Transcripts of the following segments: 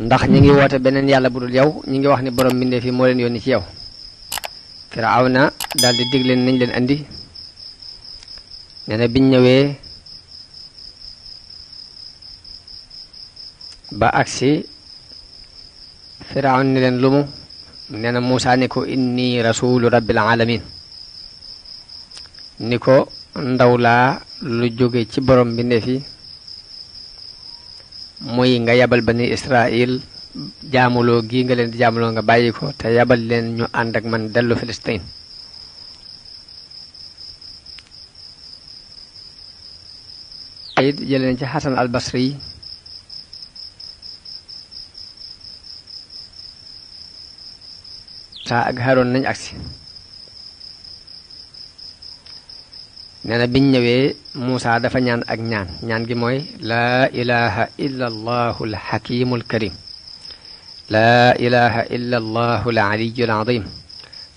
ndax ñi ngi woote beneen yàlla bu dul yow ñi ngi wax ni borom mbindeef yi moo leen yónni ci yow. Firawna daal di dig leen nañ leen andi nee na biñ ñëwee ba agsi Firawna ni leen lumu nee na Muusaa ni ko inni rasulu rabbil alamin ni ko ndaw laa lu jóge ci borom mbindeef yi muy nga yabal bani Israil jaamuloo gi nga leen di jaamuloo nga bàyyi ko te yabal leen ñu ànd ak man dellu Filistin ay jële nañ ci Xasan al Basri saa ak Haroon nañ agsi nee na biñ ñëwee Muusaa dafa ñaan ak ñaan gi mooy laa ilaha illa allahu alxakimu alkarim laa ilaha illa allahu alaliyu alazim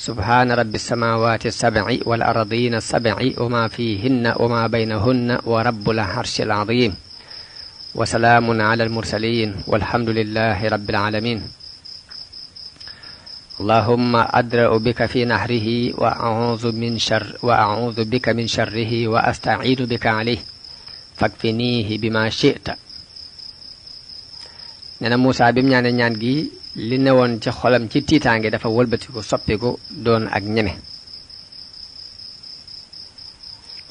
subhaana rabbi alsamawati alsabci wal ardina alsabci wa ma fihinna wa ma baynahunna wa rabbul arshi alazim wa salaamun ala almursalin walhamdulillahi rabbil alamin اللهم أدرأ بك في نهره وأعوذ بك من شره وأستعيذ بك عليه فاكفنيه بما شئت نانا موسى بيم ñaan gi li newoon ci xolam ci tiitaange dafa wëlbatiku soppiku doon ak ñeme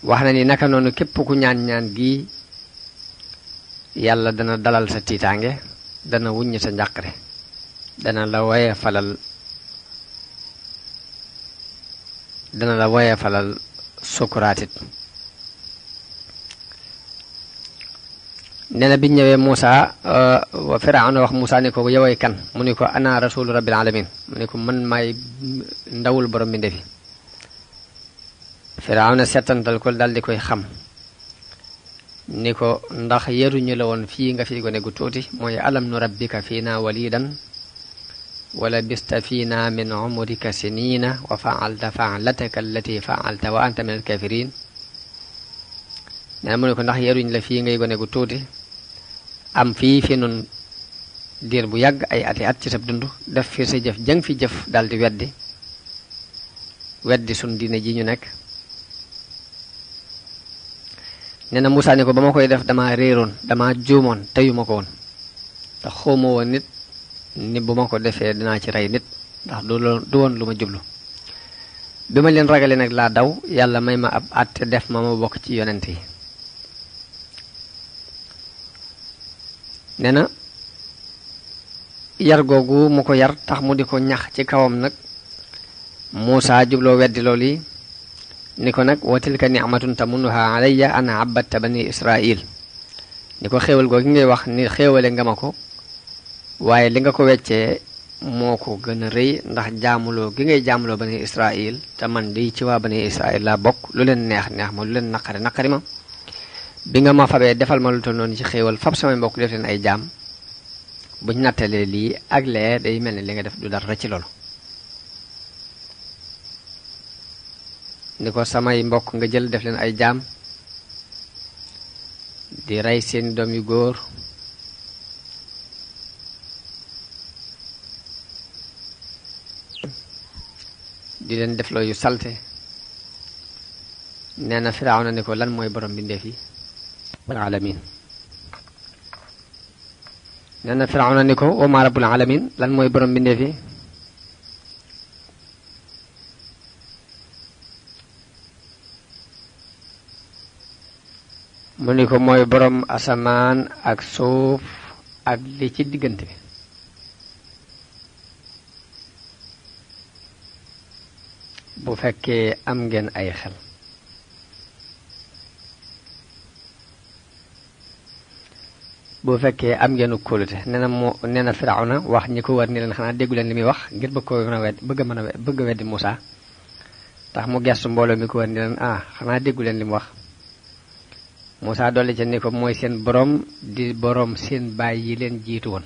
wax na ni naka noonu képp ku ñaan gi yàlla dana dalal sa tiitaange dana wuññ sa njàqare dana la woye falal sukuraatit nee na biñ ñëwee Muusa Firawna wax Muusa ni ko yoway kan mu ni ko ana rasulu rabbil alamin mu ni ko man maay ndawul borom bi ndefi Firawna settantal ko dal di koy xam ni ko ndax yaruñu la woon fii nga fi gone gu tuuti mooy alam nu rabbika fiina walidan wala bista fiina min umrika sinina wa faalta faalataka allati faalta wa anta min alkafirin nee mu ne ko ndax yaruñ la fii ngay gone gu tuuti am fii fi nun diir bu yàgg ay ati at ci sab dund def fi sa jëf jëng fi jëf daldi weddi sun diine ji ñu nekk nee na Muusaa ni ko ba ma koy def dama réeroon dama juumoon teyuma ko woon te xawma woon nit ni bu ma ko defee dinaa ci rey nit ndax du woon lu ma jublu bi ma leen ragale nag laa daw yàlla may ma ab àtte def ma bokk ci yonent yi nee na yar googu mu ko yar tax mu di ko ñax ci kawam nag Muusaa jubloo weddi loolu yi ni ko nag wa tilka ni'matun tamunnuha alayya an abadta bani Israil ni ko xéewal googu ngay wax ni xéewale nga ma ko waaye li nga ko weccee moo ko gën a rëy ndax jaamuloo gi ngay jaamuloo bani Israil te man di ci waa bani Israil laa bokk lu leen neex ma lu leen naqari ma bi nga ma fabee defal ma lu toll noonu ci xéewal fab samay mbokk def leen ay jaam buñ nattalee lii ak lee day mel ni li nga def du dara ci loolu ni ko samay mbokk nga jël def leen ay jaam di rey seen doom yu góor di leen def loo yu salte nee na Firawna ni ko lan mooy borom bindeef yi alamin nee na Firawna ni ko wa ma rabbul alamin lan mooy borom bindeef yi mu ni ko mooy borom asamaan ak suuf ak li ci diggante bi bu fekkee am ngeen ay xel bu fekkee am ngeenu kóolute nee na Firawna wax ñi ko war ni leen xanaa déggu leen li muy wax ngir bëgg a weddi Muusaa tax mu gestu mbooloo mi ko war ni leen xanaa déggu leen li mu wax Muusaa dolli ca ni ko mooy seen borom di borom seen baay yi leen jiitu woon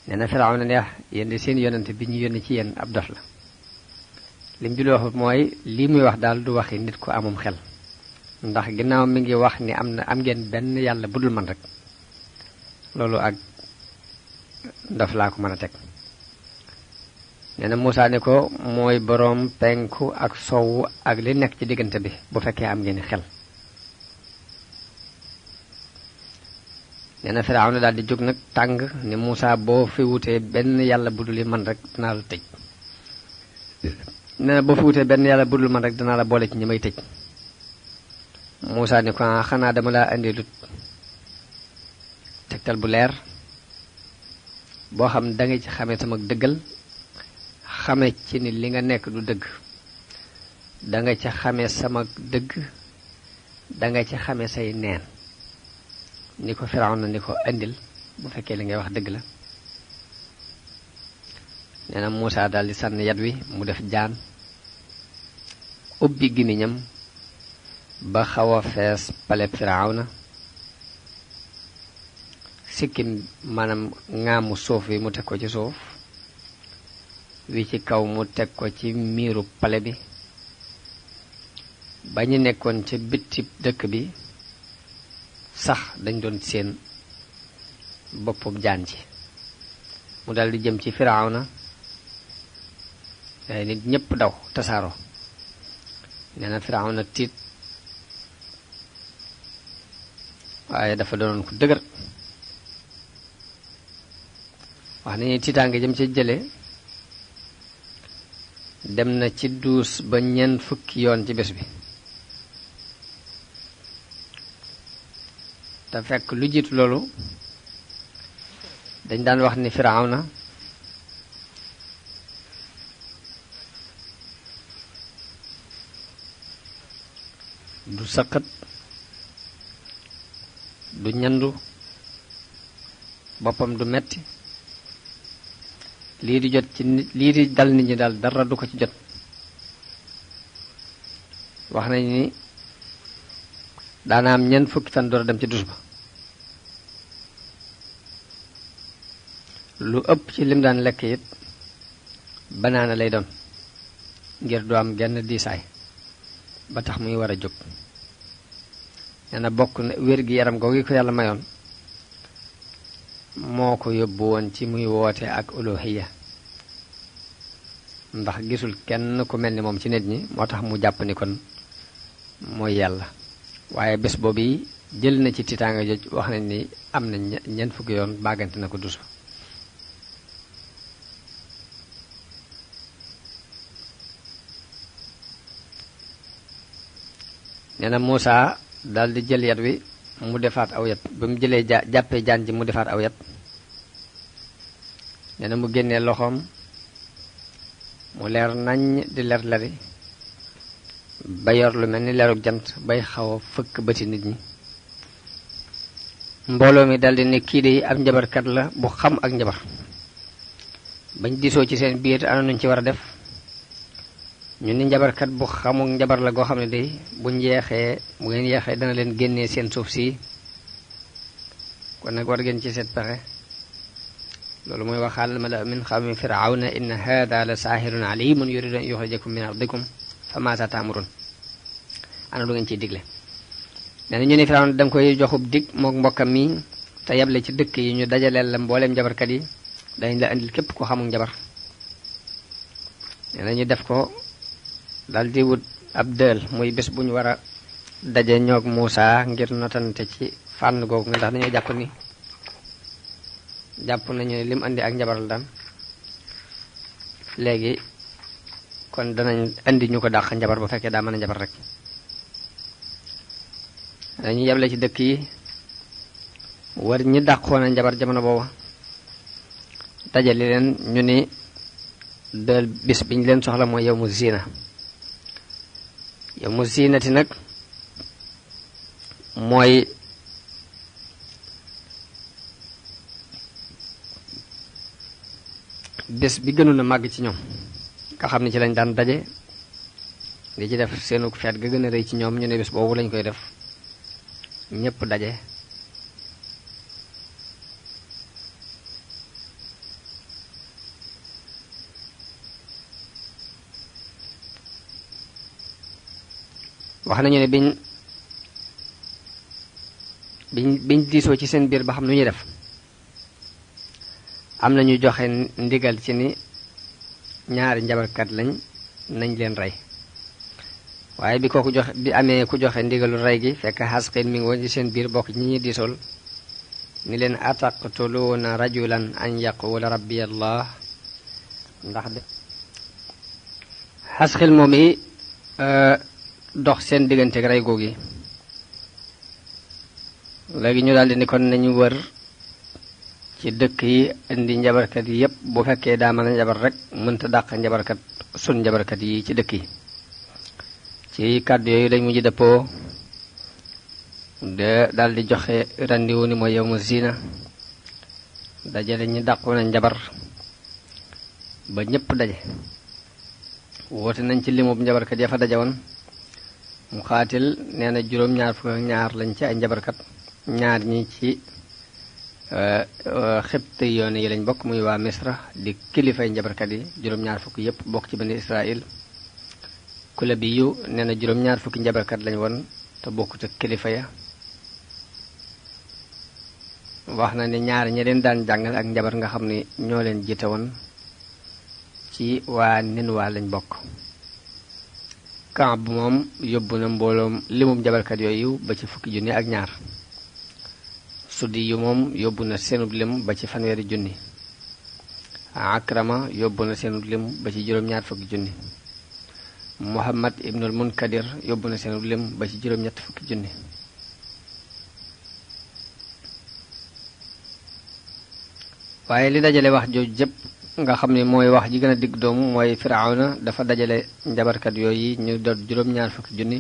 nee na Firawna ne yéen di seen yonante bi ñu yónni ci yéen ab dof la lim bi lu wax mooy lii muy wax daal du waxi nit ko amum xel ndax ginnaaw mi ngi wax ni am ngeen benn yàlla budul man rek loolu ak ndof laa ko mën a teg. nee na Muusaa ne ko mooy boroom penku ak sowwu ak li nekk ci diggante bi bu fekkee am ngeen xel. nee na Firawna daal di jóg nag tàng ni Muusaa boo fi wutee benn yàlla budul yi man rek dinaa la tëj. nee na boo fi wutee benn yàlla budul man rek dinaa la boole ci ñi may tëj. Muusaa ni ko xanaa dama laa indi lu tegtal bu leer boo xam da nga ci xamee sama dëggal, xame ci ni li nga nekk du dëgg, da nga ci xamee sama dëgg, da nga ci xamee say neen. ni ko Firawna ni ko andil bu fekkee li ngay wax dëgg la. nee na Muusaa daal di sànni yat wi mu def jaan, ubbi gimiñam ba xaw a fees paleb Firawna, sikkim maanaam ŋaamu suuf wi mu teg ko ci suuf, wi ci kaw mu teg ko ci miiru pale bi. ba ñu nekkoon ca bitti dëkk bi sax dañ doon seen boppub jaan ci. mu dal di jëm ci Firawna, ay nit ñépp daw tasaaroo. nee na Firawna tiit, waaye dafa doonoon ku dëgër. wax nañu tiitaange jëm ci jële dem na ci 12 ba ñeent fukki yoon ci bés bi. te fekk lu jiitu loolu dañ daan wax ni Firawna du sëqat, du ñandu, boppam du metti, lii di jot ci nit, lii di dal nit ñi daal dara du ko ci jot. wax nañ ni daana am ñeent fukki fan door a dem ci dus ba. lu ëpp ci lim daan lekk it banaana lay doon ngir du am genn diisaay ba tax muy war a jóg. nee na bokk na wér gi yaram googu ko yàlla mayoon moo ko yóbbu woon ci muy woote ak uluhiyya, ndax gisul kenn ku mel ni moom ci nit ñi, moo tax mu jàpp ni kon mooy yàlla. waaye bés boobu yi jël na ci tiitaanga joj, wax nañ ni am na ñeent fukki yoon bàggante na ko dus. nee na Muusaa daal di jël yat wi mu defaat aw yat. ba mu jëlee jàppee jaan ji mu defaat aw yat. nee na mu génnee loxoom mu leer nañ di leer leri ba yor lu mel ni leerug jant bay xaw a fëkk bëti nit ñi. mbooloo mi daldi ne kii de ab njabarkat la bu xam ak njabar. bañ diisoo ci seen biir ana nuñ ci war a def, ñu ni njabarkat bu xamuk njabar la goo xam ne de bu ngeen yeexee dana leen génnee seen suuf si, kon nag war ngeen ci seet pexe. loolu mooy waxaal mala min xawmi Firawna inna haada la saahirun alimun yuridu an yuxrijakum min ardikum fa maasa taamurun. ana lu ngeen ciy digle. nee na ñu ne Firawna danga koy joxub dig mook mbokkam mi te yable ci dëkk yi ñu dajaleel la mbooleem njabarkat yi, dañ la indil képp ko xamuk njabar. nee na ñu def ko dal di wut ab dël muy bés bu ñu war a daje ñoog Muusaa ngir notante ci fànn googu, ndax dañoo jàpp nañu ne lim andi ak njabar la daan. léegi kon danañ andi ñu ko dàq njabar bu fekkee daa mën a njabar rek. dañuy yeble ci dëkk yi war ñi dàqoon a njabar jamono booba, dajali leen ñu ni dël bis biñ leen soxla mooy yawmu ziina. yawmu ziinati nag mooy bés bi gënoon a màgg ci ñoom, nga xam ne ci lañ daan daje di ci def seenu feet ga gën a rëy ci ñoom. ñu ne bés boobu lañ koy def ñépp daje. wax nañu ne biñ diisoo ci seen biir ba xam nu ñuy def, am na ñu joxe ndigal ci ni ñaari njabarkat lañ nañ leen rey waaye bi kooku joxe bi amee ku joxe ndigalu rey gi fekk Xasqiil mi ngi woon ci seen biir bokk ñi ñi diisool ni leen ataqtuluuna rajulan an yaqula rabbi allah ndax de Xasqiil moom yi dox seen diggante rey googi léegi ñu daldi ni kon nañu wër ci dëkk yi indi njabarkat yi yépp bu fekkee daa mën a njabar rek mënta dàq njabarkat sun njabarkat yi ci dëkk yi ci kàddu yooyu dañ mujj dëppoo de daldi joxe randiwu ni mooy yawmu zina dajale ñi dàqu na njabar ba ñépp daje woote nañ ci limub njabarkat ya fa daje woon Muqaatil nee na juróom-ñaar fukk ak ñaar lañ ci ay njabarkat ñaar ñi ci xibti yoon yi lañ bokk muy waa Misra di kilifay njabarkat yi juróom-ñaar fukk yépp bokk ci bani Israil Kulabiyu nee na juróom-ñaar fukki njabarkat lañ woon te bokkut ak kilifa ya wax na ne ñaar ñi leen daan jàngal ak njabar nga xam ne ñoo leen jiite woon ci waa Ninwa lañ bokk Kaab moom yóbbu na mbooloom limum njabarkat yooyu ba ci fukki junni ak ñaar Suddi yu moom yóbbu na seenub lim ba ci fanweeri junni Akrama yóbbu na seenub lim ba ci juróom-ñaar fukki junni Muhammad ibnul Munkadir yóbbu na seenub lim ba ci juróom-ñett fukki junni waaye li dajale wax jooju jëpp nga xam ne mooy wax ji gën a digg doomu mooy Firawna dafa dajale njabarkat yooyu ñu doon juróom-ñaar fukki junni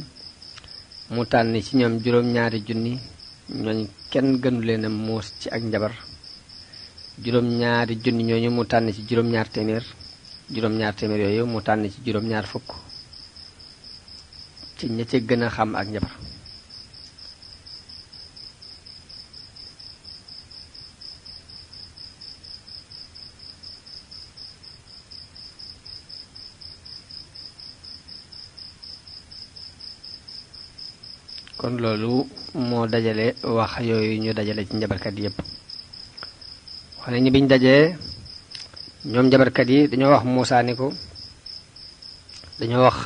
mu tànn ci ñoom juróom-ñaari junni ñooñ kenn gënu leen a muus ci ak njabar juróom-ñaari junni ñooñu mu tànn ci juróom-ñaar téeméer yooyu mu tànn ci juróom-ñaar fukk ci ña ca gën a xam ak njabar kon loolu moo dajale wax yooyu ñu dajale ci njabarkat yi yépp wax nañu biñ dajee ñoom njabarkat yi dañoo wax Muusaa ni ko dañoo wax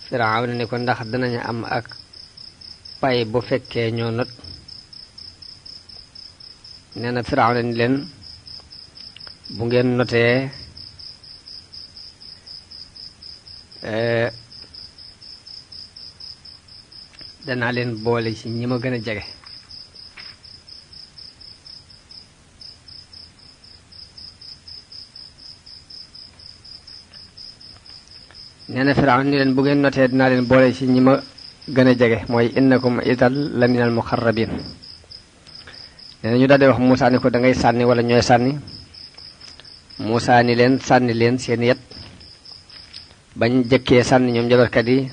Firawna ni ko ndax danañu am ak pay bu fekkee ñoo not nee na Firawna ni leen bu ngeen notee danaa leen boole ci ñi ma gën a jege nee na Firawna ni leen bu ngeen notee dinaa leen boole ci ñi ma gën a jege mooy innakum idal la minal muqarrabin nee na ñu daldi wax Muusaa ni ko da ngay sànni wala ñooy sànni Muusaa ni leen sànni leen seen yet bañ jëkkee sànni ñoom njabarkat yi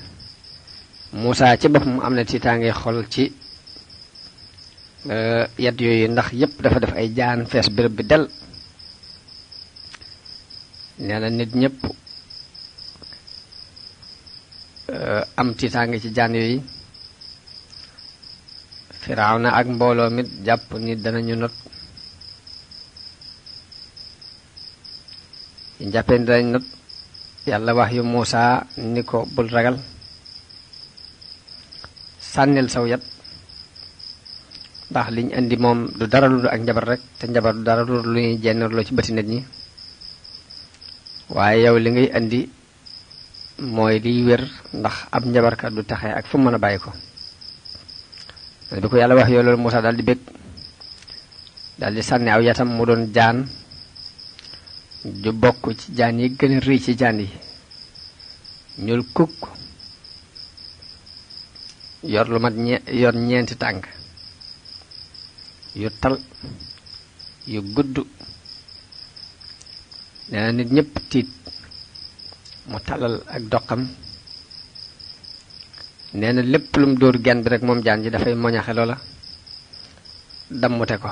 Muusaa ci boppam am na tiitaange xol ci yet yooyu ndax yépp dafa def ay jaan fees béréb bi del nee na nit ñépp am tiitaange ci jaan yooyu Firawna ak mbooloo mit jàpp ni danañu not yi jàppee ni danañ not yàlla wax yu Muusaa ni ko bul ragal sànnil saw yat ndax liñ indi moom du dara lu ak njabar rek te njabar du dara lu ñuy jennerloo ci bëti nit ñi waaye yow li ngay indi mooy liy wér ndax ab njabarkat du taxe ak fu mën a bàyyi ko bi ko yàlla wax yow loolu Muusaa daal di bég daal di sànni aw yatam mu doon jaan ju bokk ci jaan yi gën a rëy ci jaan yi ñuul kukk yor lu mat yor ñeenti tànk yu tal yu gudd nee na nit ñépp tiit mu talal ak doxam nee na lépp lum dóor genn bi rek moom jaan ji dafay moñaxe loola dammute ko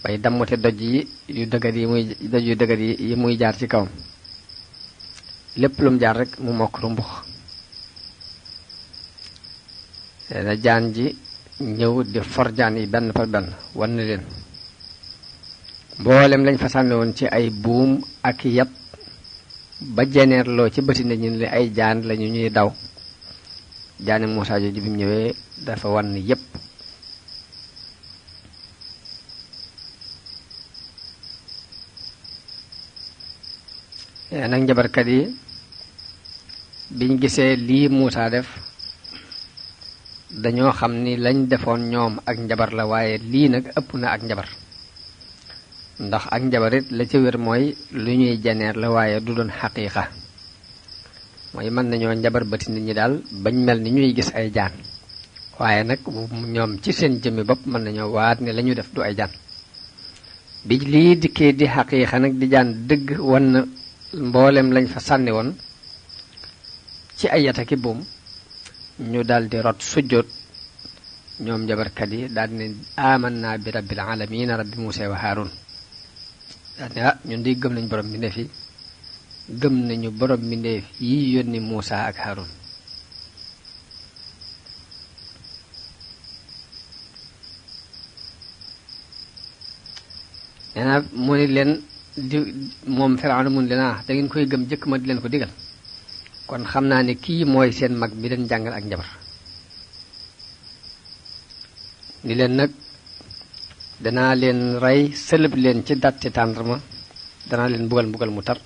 bay dammute doj yu dëgër yi muy jaar ci kawam lépp lum jaar rek mu mokk rumbux nee na jaan ji ñëw di for jaan yi benn par benn wan na leen mboolem lañ fa sànni woon ci ay buum ak yat ba jeneerloo ci bëti nit ñi li ay jaan lañu ñuy daw jaani Muusaa jooju bi mu ñëwee dafa wan yépp. nag njabarkat yi biñ gisee lii Muusaa def dañoo xam ni lañ defoon ñoom ak njabar la, waaye lii nag ëpp na ak njabar, ndax ak njabarit la ca wér mooy lu ñuy janeer la waaye du doon xaqiiqa, mooy mën nañoo njabar bëti nit ñi daal bañ mel ni ñuy gis ay jaan, waaye nag ñoom ci seen jëmmi bopp mën nañoo waat ne la ñu def du ay jaan. bi lii dikkee di xaqiiqa nag di jaan dëgg wan na mboolem lañ fa sànni woon ci ay yataki buum, ñu daldi rot sujjóot ñoom njabarkat yi daal ne amanna bi rabbil alamin rabbi Muusaa wa Haaruun, daal ne ñun di gëm nañ borom mbindeef yi, gëm nañu borom mbindeef yi yónni Muusaa ak Haaruun. nee na mu ni leen di moom Firawna mun leen da ngeen koy gëm jëkk ma di leen ko digal, kon xam naa ne kii mooy seen mag bi leen jàngal ak njabar. ni leen nag danaa leen rey sëlëb leen ci datti tàndarma, danaa leen mbugal mu tar.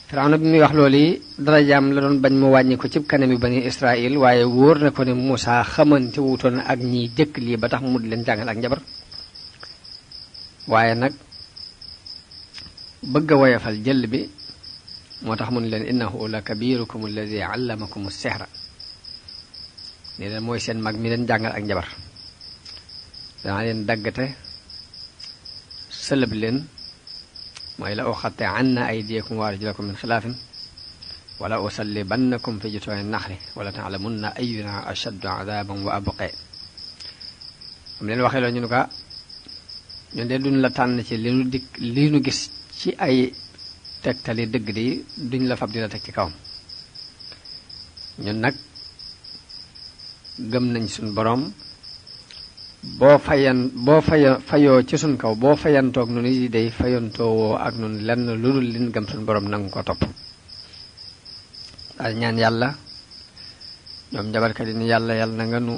Firawna bi muy wax loolu yi darajaam la doon bañ mu wàññi ko ci kanami bani Israël, waaye wóor na ko ne Muusaa xamante wutoon ak ñi jëkk lii ba tax mu di leen jàngal ak njabar, waaye nag bëgg a woyofal jël bi moo tax mu ne leen innahu la kabirukum alladi allamakum sihra, ne leen mooy seen mag mi leen jàngal ak njabar, danaa leen daggate sëlëb leen, mooy la uxatte anna aydiyakum wa arjulakum min xilaafin wala usallibannakum fi jutuuni naxli wala taalamunna ayyuna ashaddu adaban wa abqaa. am leen waxee loolu ñu ne ko ñun de duñ la tànn ci li nu gis ci ay tegtali dëgg di duñ la fab di la teg ci kawam, ñun nag gëm nañ suñ boroom, boo fayoo ci suñ kaw boo fayantoog nu ni day fayantoowoo ak nun lenn lu dul lin gëm suñ boroom nangu ko topp. daal ñaan yàlla ñoom njabarkat yi ni yàlla na nga nu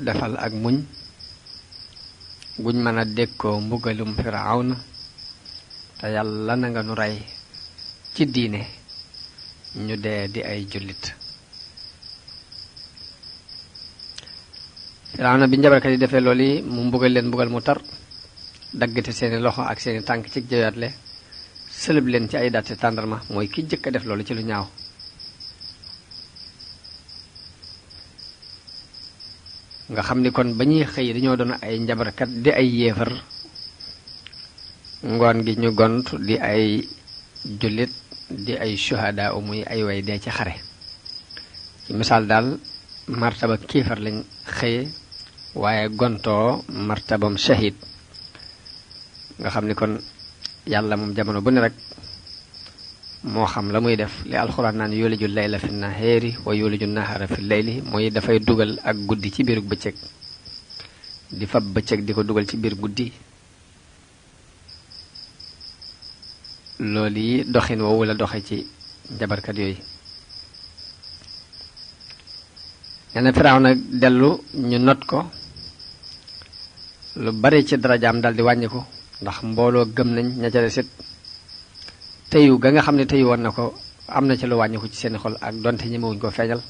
defal ak muñ guñ mën a dékkoo mbugalum Firawna, te yàlla na nga nu rey ci diine ñu dee di ay jullit. Firawna bi njabarkat yi defee loolu yi mu mbugal leen mbugal mu tar, daggate seeni loxo ak seeni tànk ci jëyaatle, sëlëb leen ci ay datti tàndarma, mooy ki jëkk a def loolu ci lu ñaaw. nga xam ni kon ba ñuy xëy dañoo doon ay njabarkat di ay yéefar, ngoon gi ñu gont di ay jullit di ay shuhada muy ay way dee ci xare. ci misaal daal martaba kiifar lañ xëye waaye gontoo martabam shahid. nga xam ni kon yàlla moom jamono bu ne rek moo xam la muy def, li alxuraan naan yuliju layla fi nahaari wa yuliju nahaara fi layli, mooy dafay dugal ak guddi ci biir bëccëg di fab bëccëg di ko dugal ci biir guddi. loolu yi doxin woowu la doxe ci njabarkat yooyu. nee na Firawna dellu ñu not ko, lu bari ci darajaam dal di wàññi ko, ndax mbooloo gëm nañ ña ca desit teyu ga nga xam ne teyu woon na ko am na ci lu wàññiku ci seen xol, ak donte ñemewuñ ko feeñal.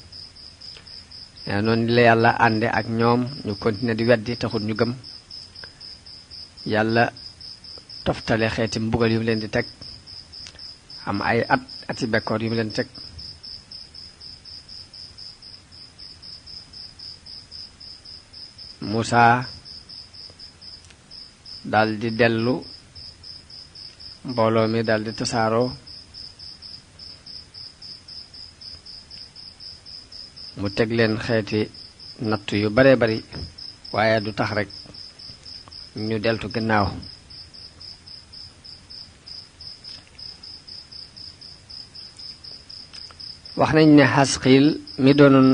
noonu la yàlla ànde ak ñoom ñu continuer di weddi taxul ñu gëm. yàlla toftale xeeti mbugal yu mu leen di teg, am ay ati bekkoor yu mu leen di teg. Muusaa dal di dellu, mbooloo mi dal di tasaaroo, mu teg leen xeeti natt yu bare bari, waaye du tax rek ñu deltu gannaaw. wax nañ ne Xasqiil mi doonoon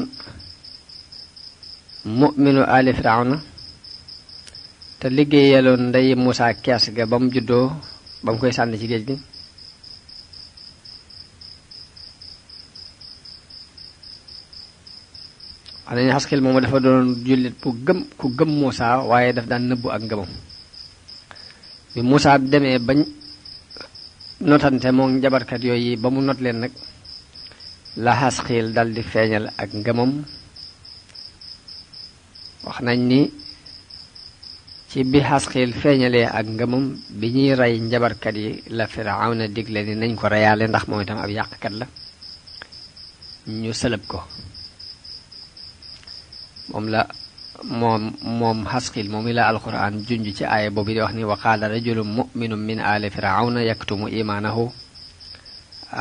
mu'minu ali Firawna te liggéeyaloon ndey Muusa kees ga ba mu juddoo ba mu koy sànni ci géej gi. wax nañu Xasqiil moomu dafa doon jullit ku gëm Muusa waaye daf daan nëbbu ak ngëmam. bi Muusa demee bañ notante moom njabarkat yooyu ba mu not leen nag la Xasqiil dal di feeñal ak ngëmam. wax nañ ni ci bi Xasqiil feeñalee ak ngëmam bi ñuy rey njabarkat yi la Firawna digle ni nañ ko reyaale ndax moom itam ab yàqkat la, ñu sëlëb ko. moom Xasqiil moom la alquran junj ci aaya boobu di wax ni wa qaala rajulun mu'minun min aali firawna yaktumu imaanahu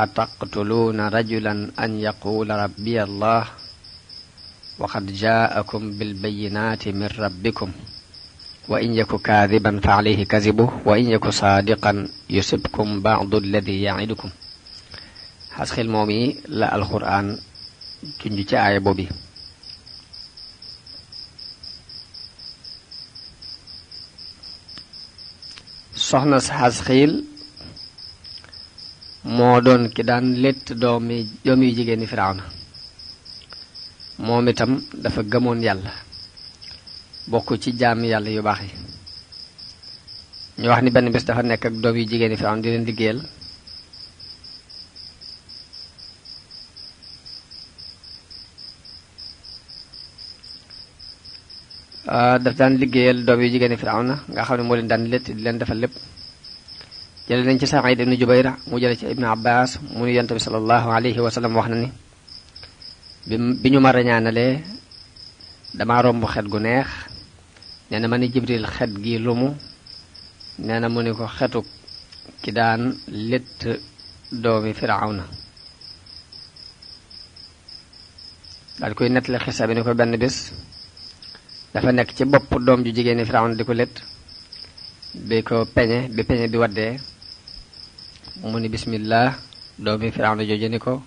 ataqtuluuna rajulan an yaquula rabbiya allah wa qad jaakum bilbayinaati min rabbikum wa in yaku kaadiban fa alayhi kazibuhu wa in yaku saadiqan yusibkum ba'du alladi ya'idukum. Xasqiil moom la alquran junj ci aaya boobu. soxna si Xasqiil moo doon ki daan létt doom yu jigéen ñi Firawna. moom itam dafa gëmoon yàlla bokk ci jaami yàlla yu baax yi. ñu wax ni benn bés dafa nekk ak doom yu jigéen ñi Firawna di leen liggéeyal. daf daan liggéeyal doom yu jigéen ñi Firawna nga xam ne moo leen daan létt di leen defal lépp. jële nañ ci Saïd ibn Jubayr mu jële ci Ibn Abbas mu nu Yonent bi sallallahu alayhi wa sallam wax na ni bi ñu ma rañaanalee dama romb xet gu neex. nee na ma ni Jibril xet gi lumu. nee na mu ni ko xetu ki daan létt doomi Firawna. daal koy nettali xisa bi ni ko benn bés dafa nekk ci bopp doom ju jigéen ñi Firawna di ko létt. bi peñe bi waddee mu ni bismillah. doomi Firawna jooju ni ko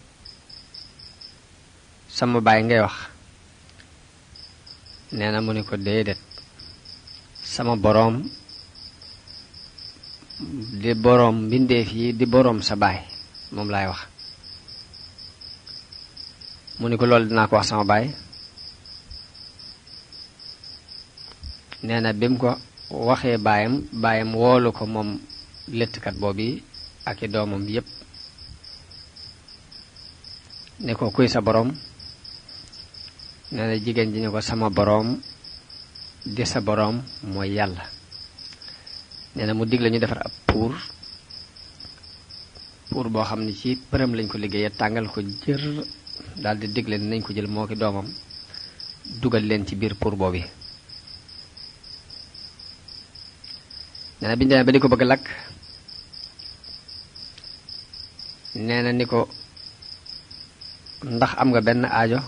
sama baay ngay wax. nee na mu ni ko déedéet sama boroom di boroom mbindeef yi di boroom sa baay moom laay wax. mu ni ko loolu dinaa ko wax sama baay. nee na bi mu ko waxee baayam woolu ko moom léttkat boobu ak i doomam yépp ne ko kuy sa boroom. nee na jigéen ji ne ko sama boroom di sa boroom mooy yàlla. nee na mu digle ñu defar ab puur boo xam ne ci përëm lañ ko liggéeyee tàngal ko jër daldi digle ni nañ ko jël moo ki doomam dugal leen ci biir puur boobu. nee na bi ñu demee ba di ko bëgg lakk nee na ni ko ndax am nga benn aajo.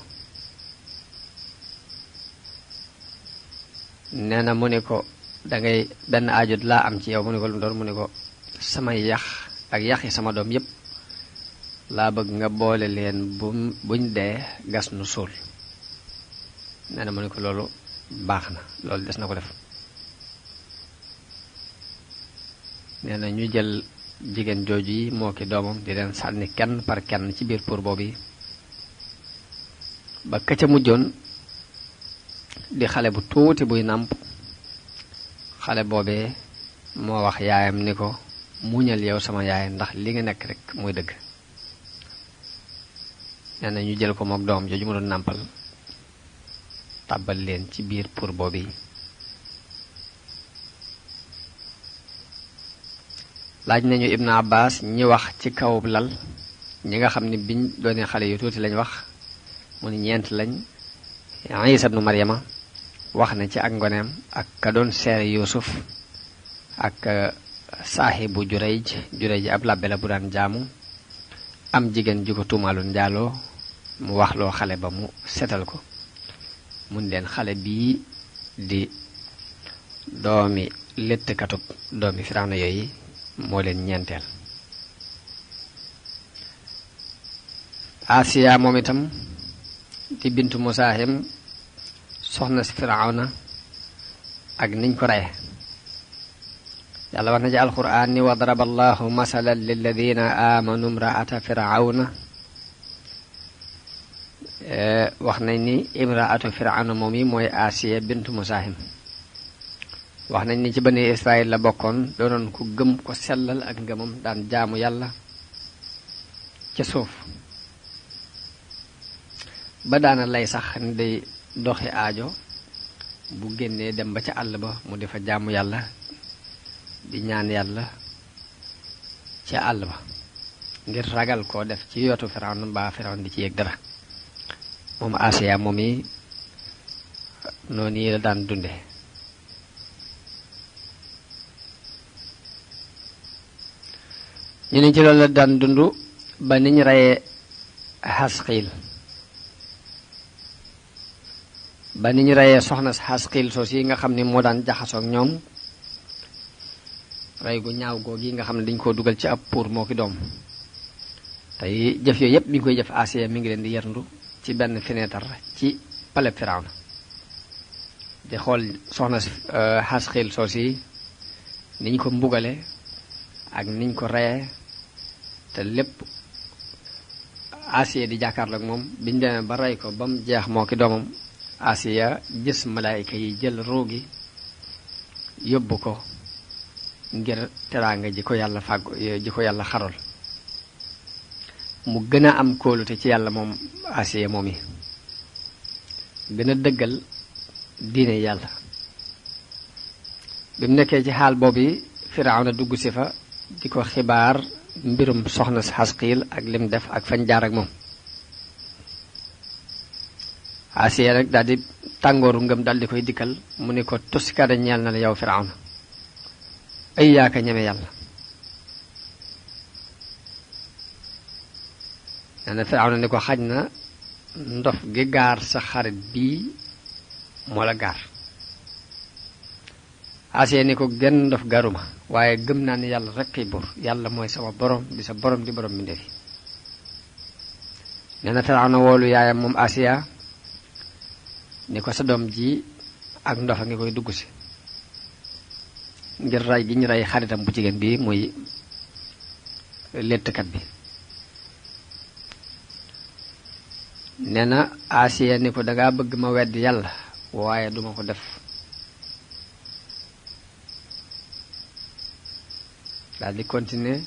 nee na mu ni ko dangay benn aajo laa am ci yow. mu ni ko lu mu doon mu ni ko samay yax ak yax yi sama doom yépp laa bëgg nga boole leen buñ dee gas nu suul. nee na mu ni ko loolu baax na, loolu des na ko def. nee na ñu jël jigéen jooju yi moo ki doomam di leen sànni kenn par kenn ci biir pour boobu yi ba ka ca mujjoon di xale bu tuuti buy nàmp. xale boobee moo wax yaayam ni ko muñal yow sama yaay ndax li nga nekk rek mooy dëgg. nee na ñu jël ko moom doom jooju mu doon nàmpal tàbbal leen ci biir pour boobu yi. laaj nañu Ibn Abbas ñi wax ci kaw lal ñi nga xam ne biñ doonee xale yu tuuti lañ wax mu ni ñeent lañ. Isa ibnu Maryama wax na ci ak ngoneem ak ka doon seere Yuusuf ak saaxibu Jurayj ab labbe la bu daan jaamu. am jigéen ju ko tuumaaloon njaaloo mu wax loo xale ba mu setal ko. mun leen xale bii di doomi léttkatub doomi Firawna yooyu moo leen ñeenteel. Asiya moom itam di bintu Musaahim soxna si Firawna ak niñ ko reye yàlla wax na ci alquran ni wa daraba allahu masalan lilladina amanu imraata firawna wax nañ ni imraatu firawna moom yi mooy Asiya bintu Musaahim wax nañ ni ci bani Israël la bokkoon doonoon ku gëm ko sellal ak ngëmam daan jaamu yàlla ca suuf ba daana lay sax ni day doxi aajo bu génnee dem ba ca àll ba mu di fa jaamu yàlla di ñaan yàlla ca àll ba ngir ragal koo def ci yootu Firawna mbaa Firawna di ci yëg dara moom Asiya moom yi noonu yi la daan dunde ñu ne ci loolu la daan dund ba niñ reyee Xasqiil ba niñ reyee soxna Xasqiil soos yi nga xam ni moo daan jaxasoog ñoom rey gu ñaaw googu yi nga xam ne dañ koo dugal ci ab pour moo ki doom tey jëf yooyu yépp mi ngi koy jëf Asiya mi ngi leen di yerndu ci benn fenêtre ci palais Firawna di xool soxna Xasqiil soos yi niñ ko mbugale ak niñ ko reyee te lépp Asiya di jàkkaarloog moom biñ demee ba rey ko ba mu jeex moo ki doomam Asiya gis malaayika yi jël ruu gi yóbbu ko ngir teraanga ji ko yàlla fàggu ji ko yàlla xarol mu gën a am kóolute ci yàlla moom Asiya moom yi gën a dëggal diine yàlla bi mu nekkee ci xaal boobu Firawna dugg si fa di ko xibaar mbirum soxna Xasqiil ak lim def ak fañ jaar ak moom Asiya rek daal di tàngooru ngëm daal di koy dikkal mu ni ko tuskada ñeel na la yow Firawna ay yaaka ñeme yàlla nee na Firawna ni ko xaj na ndof gi gaar sa xarit bii moo la gaar Asiya ni ko genn ndof gaaruma waaye gëm naa ni yàlla rek kay buur yàlla mooy sama borom di sa borom di borom mbindeef yi nee na Firawna woolu yaayam moom Asiya ni ko sa doom ji ak ndofa ngi koy dugg si ngir rey gi ñu rey xaritam bu jigéen bi muy léttkat bi nee na Asiya ni ko dangaa bëgg ma wedd yàlla waaye duma ko def daal di continuer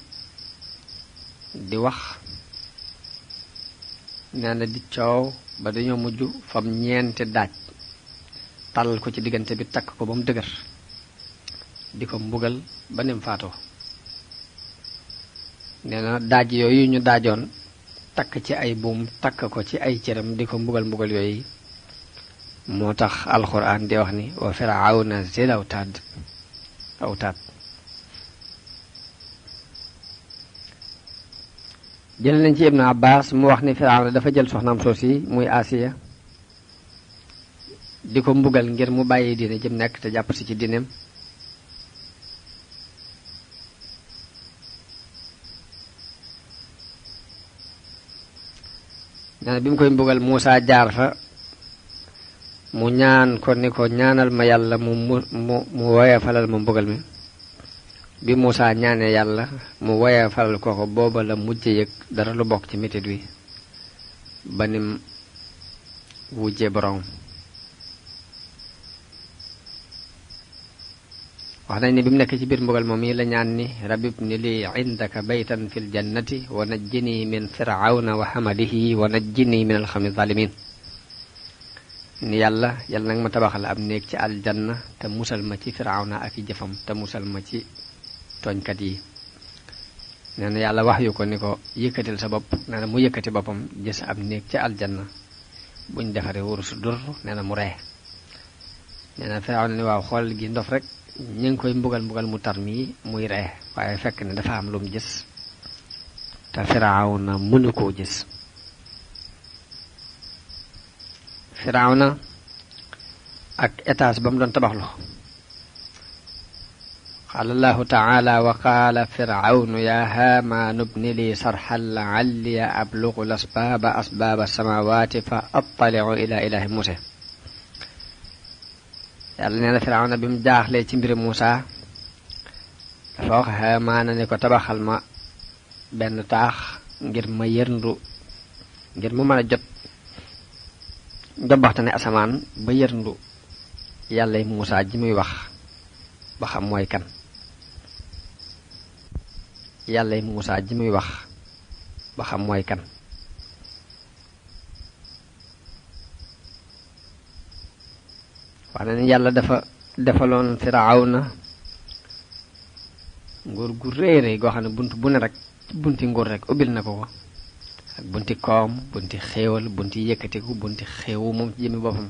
di wax nee na di coow ba dañoo mujj fam ñeenti daaj tàllal ko ci diggante bi takk ko ba mu dëgër di ko mbugal ba nim faatoo nee na daaj yooyu ñu daajoon takk ci ay buum takk ko ci ay cëram di ko mbugal yooyu moo tax alxuraan di wax ni wa firawna zil awtaad jël nañ ci Ibnu Abbas mu wax ni Firawna dafa jël soxnaam soosi muy Asiya di ko mbugal ngir mu bàyyi diine jëm nekk te jàpp si ci diineem nee na bi mu koy mbugal Muusa jaar fa mu ñaan ko ni ko ñaanal ma yàlla mu woyofalal ma mbugal mi bi Muusa ñaanee yàlla mu woyofalal ko booba la mujj yëg dara lu bokk ci metit wi ba nim wujje borom wax nañ ni bi mu nekk ci biir mbugal moom yi la ñaan ni rabbi ibni li indaka baytan fil jannati wa najjini min firawna wa hamadihi wa najjini min alxawmi zalimin ni yàlla nag ma tabaxal ab néeg ci aljanna te musal ma ci firawna ak i jëfam te musal ma ci tooñkat yi nee na yàlla wax yu ko ni ko yëkkatil sa bopp nee na mu yëkkati boppam gis ab néeg ci aljanna buñ defaree wurus dur nee na mu ree nee na firawna ni waaw xool gi ndof rek ñu ngi koy mbugal mu tar mii muy ree waaye fekk ne dafa am lu mu gis te Firawna mënu koo gis Firawna ak étage ba mu doon tabaxlu qaala allahu taala wa qaala firawnu ya haamaanu bni li sarxan la'alli ablugu asbaaba samawati fa attali'u ila ilahi Muusa yàlla nee na Firawna bi mu jaaxlee ci mbiri Muusa dafa wax Haamaana ne ko tabaxal ma benn taax ngir ma yërndu ngir mu mën a jot jobbaxtane asamaan ba yërndu yàlla Muusaa ji muy wax ba xam mooy kan yàlla Muusaa ji muy wax ba xam mooy kan wax na ni yàlla dafa defaloon Firawna nguur gu rëy rëy goo xam ne bunt bu ne rek bunti nguur rek ubbil na ko ko ak bunti koom bunti xéewal bunti yëkkatiku bunti xéewu moom ci jëmmi boppam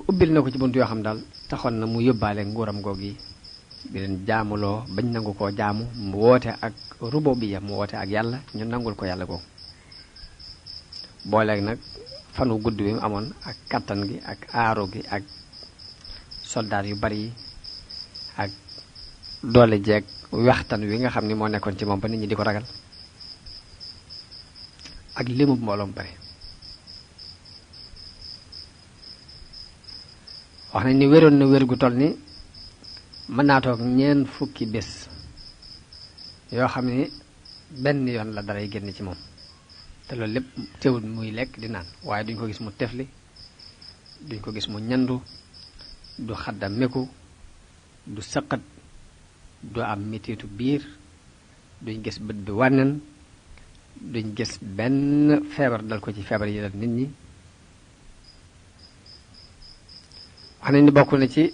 ubbil na ko ci bunt yoo xam daal taxoon na mu yóbbaale nguuram googu yi di leen jaamuloo bañ nangu koo jaamu mu woote ak rububiyya mu woote ak yàlla ñu nangul ko yàlla googu booleeg nag fanu gudd bi mu amoon ak kattan gi ak aaru gi ak soldaar yu bari yi ak doole jeeg waxtaan wi nga xam ni moo nekkoon ci moom ba nit ñi di ko ragal ak limu mbooloom bari wax nañ ni wéroon na wér gu toll ni mën naa toog ñeent fukki bés yoo xam ni benn yoon la daray génn ci moom te loolu lépp teewul muy lekk di naan waaye duñ ko gis mu tefli duñ ko gis mu ñandu du xadda meku du sëqat du am metitu biir duñ gis bët bi wànnen duñ gis benn feebar dal ko ci feebar yi dal nit ñi wax nañ ni bokk na ci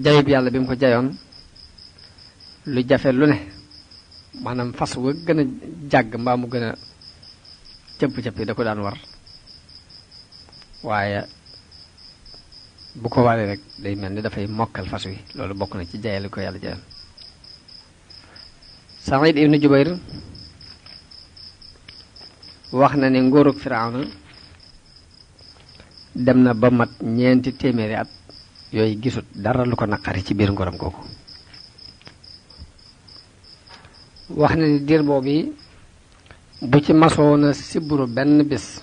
jayub yàlla bi mu ko jayoon lu jafe lu ne maanaam fas wa gën a jàgg mbaa mu gën a cëpp-cëpp yi da ko daan war waaye bu ko waree rek day mel ni dafay mokkal fas wi loolu bokk na ci jayal ko yàlla jayoon Saïd ibnu Jubayr wax na ne nguurug Firawna dem na ba mat 400 at yooyu gisut dara lu ko naqari ci biir nguuram googu wax na ni diir boobu bu ci masoona siburu benn bés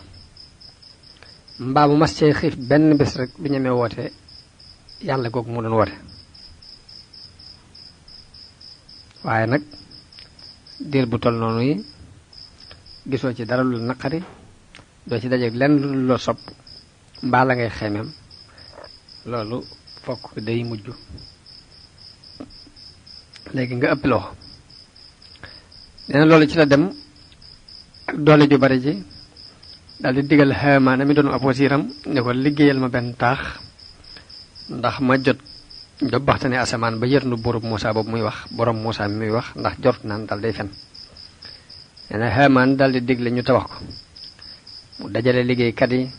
mbaa mu mas cee xiif benn bés rek du ñemee woote yàlla googu mu doon woote waaye nag diir bu toll noonu yi gisoo ci dara lu naqari doo ci dajeeg lenn lu la sopp mbaa la ngay xeemeem loolu fokk day mujj léegi nga ëpp loxo nee na loolu ci la dem ak doole ju bari ji daal di digal Haamaana mi doon ab wasiiram ne ko liggéeyal ma benn taax ndax ma jot jobbaxtane asamaan ba yërnu borub Muusaa boobu muy wax borom Muusaa mi muy wax ndax jort naan dal day fen nee na Haamaan daal di digle ñu tabax ko mu dajale liggéeykat yi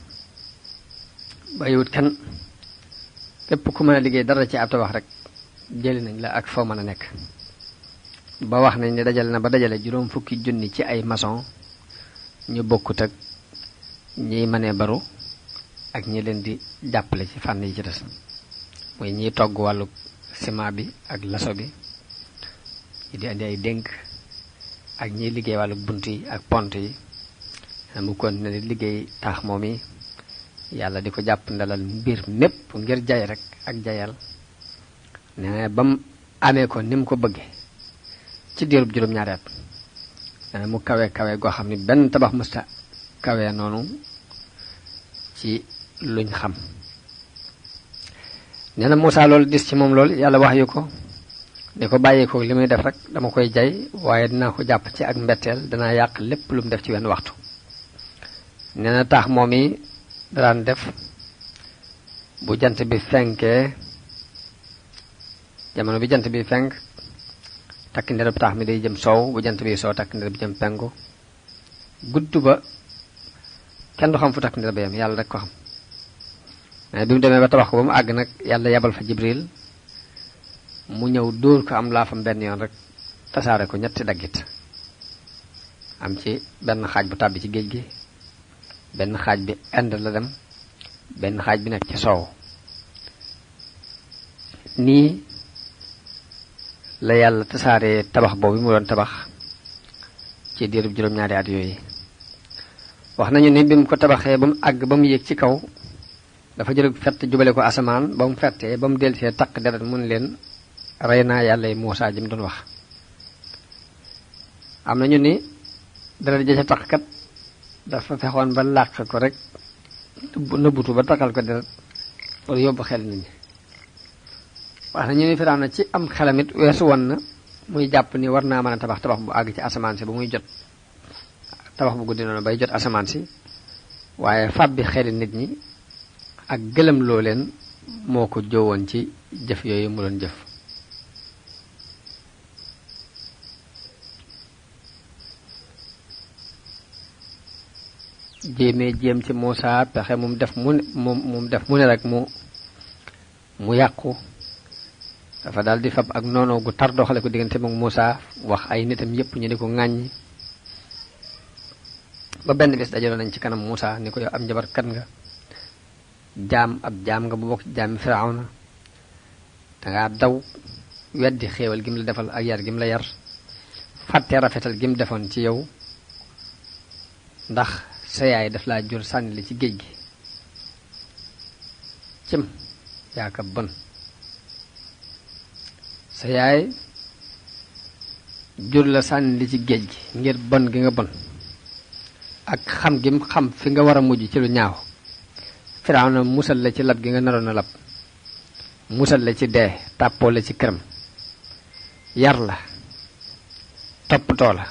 bàyyiwut kenn képp ku mën a liggéey dara ci ab tabax rek jëli nañ la ak foo mën a nekk ba wax nañ ne dajale na ba dajale 50 junni ci ay maçon ñu bokkut ak ñiy mënee baru ak ñi leen di jàppale ci fànn yi ci des muy ñiy togg wàllu ciment bi ak laso bi ñi di andi ay dénk ak ñiy liggéey wàllu bunt yi ak pont yi mu continué di liggéey taax moom yi yàlla di ko jàpp ndalal mbir mépp ngir jay rek ak jayal nee na ba mu amee ko ni mu ko bëggee ci diirub juróom-ñaari at nee na mu kawe kawe goo xam ni benn tabax mësta kawe noonu ci luñ xam nee na Muusaa loolu dis ci moom loolu yàlla wax yu ko di ko bàyyi ko li muy def rek dama koy jay waaye dinaa ko jàpp ci ak mbetteel danaa yàq lépp lu mu def ci wenn waxtu nee na taax moom yi daan def bu jant bi fenkee jamono bi jant bi fenk takk ndereb taax mi day jëm soow bu jant bi soow takk ndereb jëm penku gudd ba kenn du xam fu takk ndereb yam yàlla rek ko xam mais bi mu demee ba tabax ko ba mu àgg nag yàlla yebal fa Jibril mu ñëw dóor ko am laafam benn yoon rek tasaare ko ñetti daggit am ci benn xaaj bu tàbbi ci géej gi benn xaaj bi Inde la dem benn xaaj bi nekk ci soow nii la yàlla tasaare tabax boobu mu doon tabax ci diirub juróom-ñaari at yooyu wax nañu ni bi mu ko tabaxee ba mu àgg ba mu yéeg ci kaw dafa jël fett jubale ko asamaan ba mu fettee ba mu delsee takk deret mun leen rey naa yàlla yi Muusaa ji mu doon wax. am na ñu ni dara ja ca tax kat dafa fexoon ba làq ko rek nëbbutu ba taxal ko deret pour yóbbu xel nit ñi. wax na ñu ni Firawna ci am xelamit weesu woon na muy jàpp ni war naa mën a tabax bu àgg ci asamaan si ba muy jot tabax bu guddi noonu bay jot asamaan si, waaye fab bi xeli nit ñi ak gëlëm loo leen moo ko jóowoon ci jëf yooyu mu doon jëf. jéem ci Muusaa pexe mu def mu ne rek mu yàqu. dafa daal di fab ak noonu gu tar doxale ko diggante moom Muusaa wax ay nitam yépp ñu di ko ŋàññi ba benn bis dajaloo nañ ci kanam Muusaa ni ko yow am njabarkat nga, ab jaam nga bu bokk ci jaami Firawna, dangaa daw weddi xéewal gi mu la defal ak yar gi mu la yar, fàtte rafetal gi mu defoon ci yow, ndax sa yaay daf laa jur sànni li ci géej gi. cim yaa ka bon, sa yaay jur la sànni li ci géej gi ngir bon gi nga bon ak xam gi mu xam fi nga war a mujj ci lu ñaaw. Firawna musal la ci lab gi nga naroon a lab, musal la ci dee, tàppoo la ci këram, yar la, toppatoo la,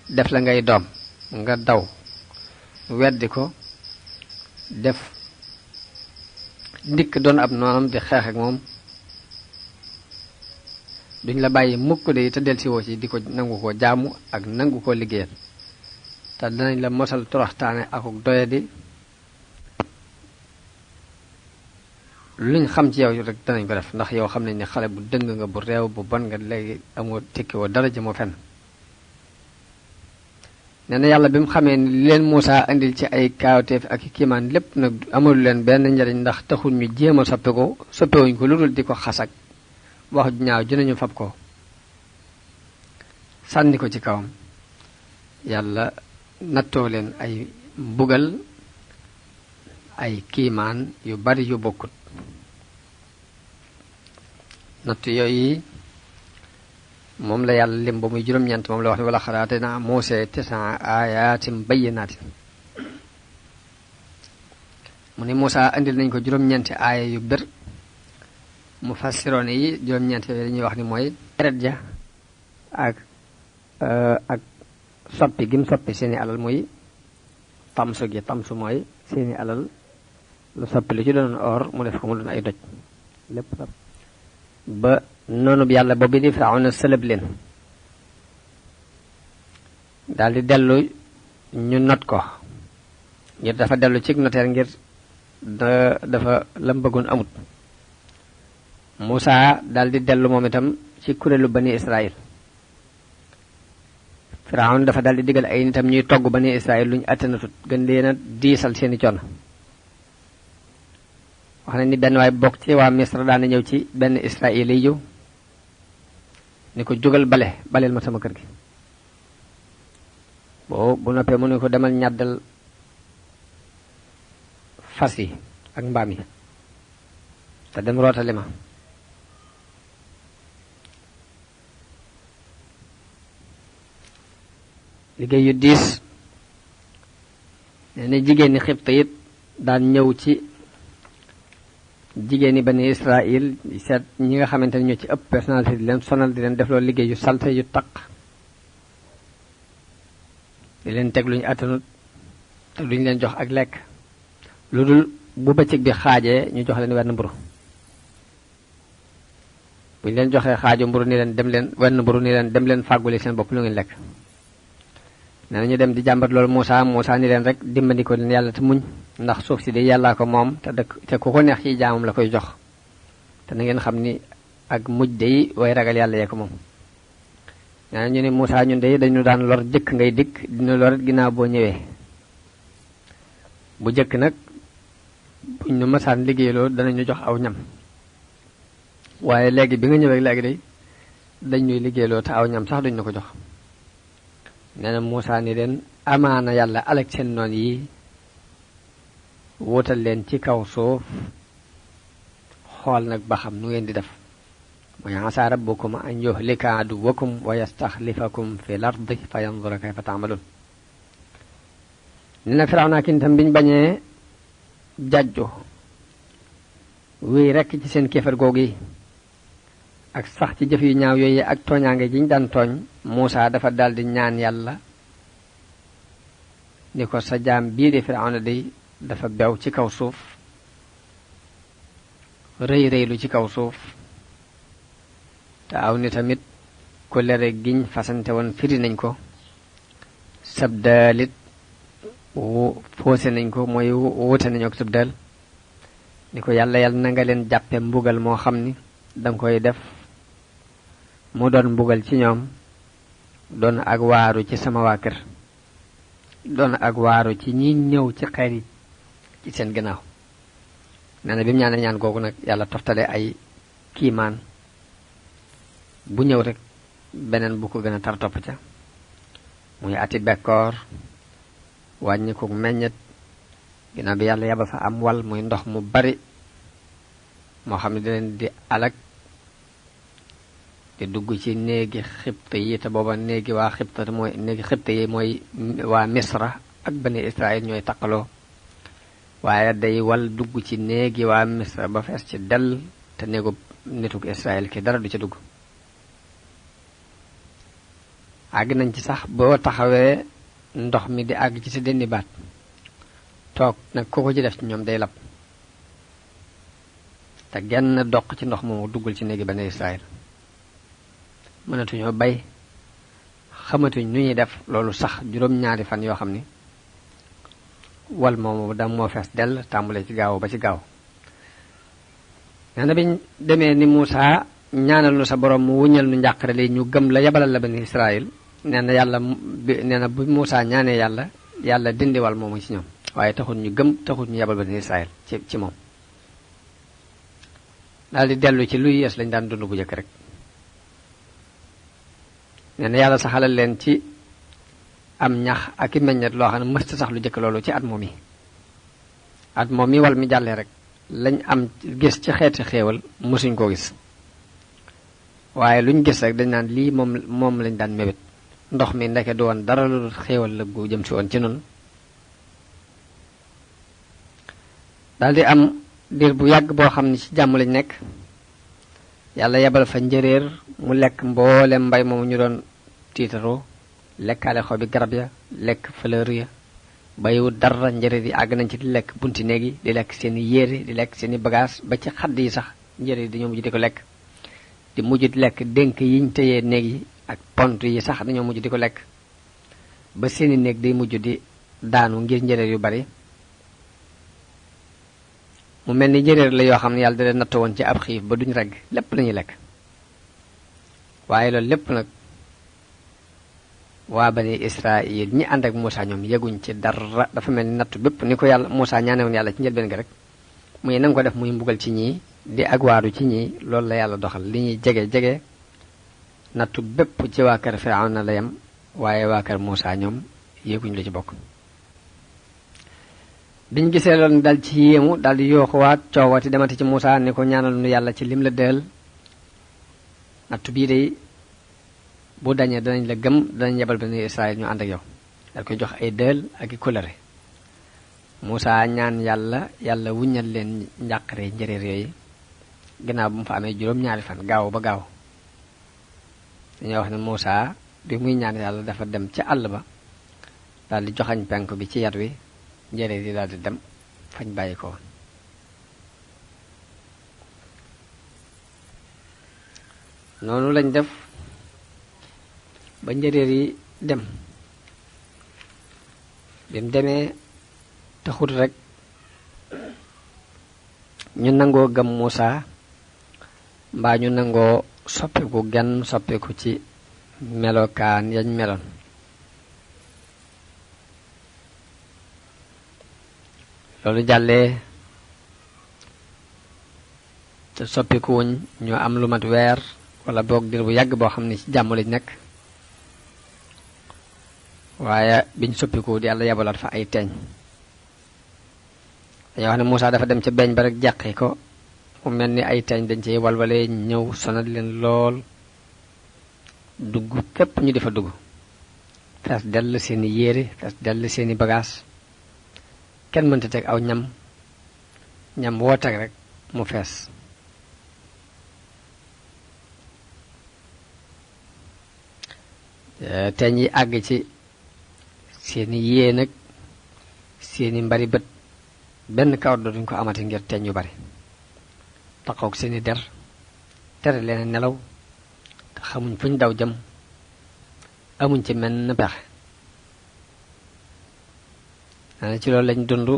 def la ngay doom, nga daw weddi ko, def ndikk doon ab noonam di xeex ak moom. duñ la bàyyi mukk de te del si woo ci di ko nangu ko jaamu ak nangu ko liggéeyal, te danañ la mosal toroxtaane akuk doyadi. luñ xam ci yow rek danañ ko def, ndax yow xam nañ ne xale bu dëng nga, bu réew, bu bon nga, léegi amoo tekkiwoo dara jëmoo fenn. nee na yàlla bi mu xamee ni li leen Muusaa indil ci ay kaawteef ak kiimaan lépp nag amul leen benn njariñ, ndax taxul ñu jéem a soppewuñ ko lu dul di ko xasak wax ju ñaaw dinañu fab ko sànni ko ci kawam. yàlla nattoo leen ay mbugal, ay kiimaan yu bari yu bokkut. nattu yooyu moom la yàlla lim ba muy juróom-ñeent, moom la wax ne wala xaraate naa Muusaa 9 aayaatin bayyinaatin. mu ne Muusaa indil nañ ko juróom-ñeenti aaya yu bir. mufassiroon yi juróom-ñeent yooyu dañuy wax ni mooy deret ja ak soppi gi mu soppi seeni alal, muy tamsu gi. tamsu mooy seeni alal lu soppi lu ci doon or mu def ko mu doon ay doj lépp ba noonu bi yàlla boobu di Firawna sëlëb leen daal di dellu ñu not ko ngir dafa dellu ci noteer ngir dafa lam bëggoon amut. Muusaa daal di dellu moom itam ci kuréelu bani Israël. Firawna dafa daal di digal ay nitam ñuy togg bani Israël luñ attanatut, gën leen a diisal seeni coono. wax na ni benn waay bokk ci waa Misra daan na ñëw ci benn Israël yi ni ko jógal baleel ma sama kër gi. bu noppee mu ne ko demal ñàddal fas yi ak mbaam yi te dem rootali ma. liggéey yu diis. nee na jigéen ñi Xibt it daan ñëw ci jigéen ñi bani Israël seet ñi nga xamante ne ñoo ci ëpp personnalité di leen sonal, di leen def loolu liggéey yu salte yu taq, di leen teg luñu attanut te duñ leen jox ak lekk lu dul bu bëccëg bi xaajee ñu jox leen wenn mburu. buñ leen joxee xaaju mburu ni leen dem leen wenn mburu ni leen dem leen fàgguli seen bopp lu ngeen lekk. nee na ñu dem di jàmbat loolu Muusaa ni leen rek dimbali ko leen yàlla te muñ, ndax suuf si de yàllaa ko moom te ku ko neex ci jaamam la koy jox, te na ngeen xam ni ak mujj de way ragal yàlla yee ko moom. nee na ñu ne Muusaa ñun de dañu daan lor jëkk ngay dikk, dina lorit ginnaaw boo ñëwee. bu jëkk nag buñ ñu masaan liggéeyloo danañu jox aw ñam, waaye léegi bi nga ñëwee léegi de dañ ñuy liggéeyloo te aw ñam sax duñ na ko jox. nee na Muusaa ni leen amaana yàlla alak seen noon yi, wutal leen ci kaw suuf, xool nag ba xam nu ngeen di def. mooy asaa rabbukum an yuhlika aduwakum wa yastaxlifakum fi l ardi fa yandura kayfa taamaluun. nee na Firawna ak nitam biñ bañee jàjju wéy rekk ci seen kéefar googu yi ak sax ci jëf yu ñaaw yooyu ak tooñaange ji ñu daan tooñ, Muusaa dafa daldi ñaan yàlla ni ko sa jaam bii di Firawna day dafa bew ci kaw suuf, rëy rëylu ci kaw suuf, te aw ni tamit ku lere giñ fasante woon firi nañ ko, sab daalit foose nañ ko, mooy wuute nañu ak sab daal, ni ko yàlla na nga leen jàppe mbugal moo xam ni danga koy def mu doon mbugal ci ñoom, doon ak waaru ci sama waa kër, doon ak waaru ci ñi ñëw ci xeet yi ci seen gannaaw. nee na bi mu ñaanee ñaan googu nag yàlla toftale ay kiimaan bu ñëw rek beneen bu ko gën a tar topp ca, muy ati bekkoor, wàññi ko meññet, ginnaaw bi yàlla yabal fa am wal muy ndox mu bari moo xam ne di leen di alag di dugg ci néegi xibta yi, te booba néegi waa xibta mooy néegi xibta yi mooy waa Misra ak bani Israël ñooy taqaloo, waaye day wal dugg ci néegi waa Misra ba fees ci dell, te néegu nituk Israël ki dara du ca dugg. àgg nañ ci sax boo taxawee ndox mi di àgg ci sa dënni baat toog nag ku ko ci def ci ñoom day lab, te genn doq ci ndox moomu duggul ci néegi bani Israël. mënatuñoo bay, xamatuñ nu ñuy def loolu sax juróom-ñaari fan yoo xam ni wal moomu da moo fees dell, tàmbulee ci gaaw ba ci gaaw. nee na biñ demee ni Muusaa ñaanal nu sa borom mu wuññal nu njàqare li ñu gëm la yabalal la bani Israël, nee na yàlla nee na bu Muusaa ñaanee yàlla dindi wal moomu ci ñoom, waaye taxul ñu gëm, taxul ñu yabal bani Israël ci moom. daal di dellu ci luy yees lañ daan dund bu njëkk rek. nee na yàlla saxalal leen ci am ñax ak i meññet loo xam ne mësta sax lu jëkk loolu ci at moom yi wal mi jàllee rek lañ am gis ci xeeti xéewal mësuñ koo gis, waaye luñ gis rek dañ naan lii moom lañ daan mébét. ndox mi ndeke du woon dara lu xéewal la gu jëm si woon ci noonu. daldi am diir bu yàgg boo xam ne ci jàmm lañ nekk, yàlla yebal fa njëréer mu lekk mboolem mbay moomu ñu doon tiitaroo, lekkaale xobi garab ya, lekk fleur ya, bayiwut dara. njëréer yi àgg nañ ci di lekk bunti néeg yi, di lekk seeni yére, di lekk seeni bagage, ba ci xadd yi sax njëréer yi dañoo mujj di ko lekk, di mujj di lekk dénk yiñ tëyee néeg yi ak pont yi sax dañoo mujj di ko lekk, ba seeni néeg day mujj di daanu ngir njëréer yu bari. mu mel ni njëréer la yoo xam ne yàlla da leen natt woon ci ab xiif ba duñ regg, lépp lañuy lekk. waaye loolu lépp nag waa bani Israël ñi ànd ak Muusaa ñoom yeguñ ci dara. dafa mel ni nattu bépp ni ko yàlla Muusaa ñaanewoon yàlla ci njëlbeen ga rek, muy nanga ko def muy mbugal ci ñii di ak waaru ci ñii, loolu la yàlla doxal. li ñuy jege nattu bépp ci waa kër Firawna la yem, waaye waa kër Muusaa ñoom yéeguñ lu ci bokk. biñ gisee loolu dal ci yéemu, dal di yooxuwaat coowati demati ci Muusaa ni ko ñaanal nu yàlla ci lim la dël, nattu bii day bu dañee danañ la gëm, danañ yebal bani Israël ñu ànd ak yow. dal koy jox ay dël ak i kóllëre. Muusaa ñaan yàlla wuññal leen njàqare njëréer yooyu, ginnaaw bu mu fa amee juróom-ñaari fan gaaw ba gaaw. dañoo wax ne Muusaa bi muy ñaan yàlla dafa dem ci àll ba, daal di joxañ penk bi ci yat wi, njëréer yi daal di dem fañ bàyyi ko woon. noonu lañ def ba njëréer yi dem. bi mu demee taxut rek ñu nangoo gëm Muusaa mbaa ñu nangoo soppiku genn soppiku ci melokaan yañ meloon. loolu jàllee te soppikuwuñ ñu am lu mat weer wala boog dir bu yàgg boo xam ne ci jàmm lañ nekk, waaye biñ soppiku yàlla yebalaat fa ay teeñ. dañoo wax ne Muusaa dafa dem ca beeñ ba rek jàqi ko mu mel ni ay teeñ dañ cey walwale ñëw sonal leen lool dugg képp ñu defa dugg fees dell seeni yére fees dell seeni bagaas kenn mënta teg aw ñam woo teg rek mu fees teeñ yi àgg ci seeni yée nag seeni mbari bët benn kawar dootuñ ko amati ngir teeñ yu bari taxaw seeni der tere leen nelaw te xamuñ fuñ daw jëm amuñ ci menn pexe dana ci loolu lañ dund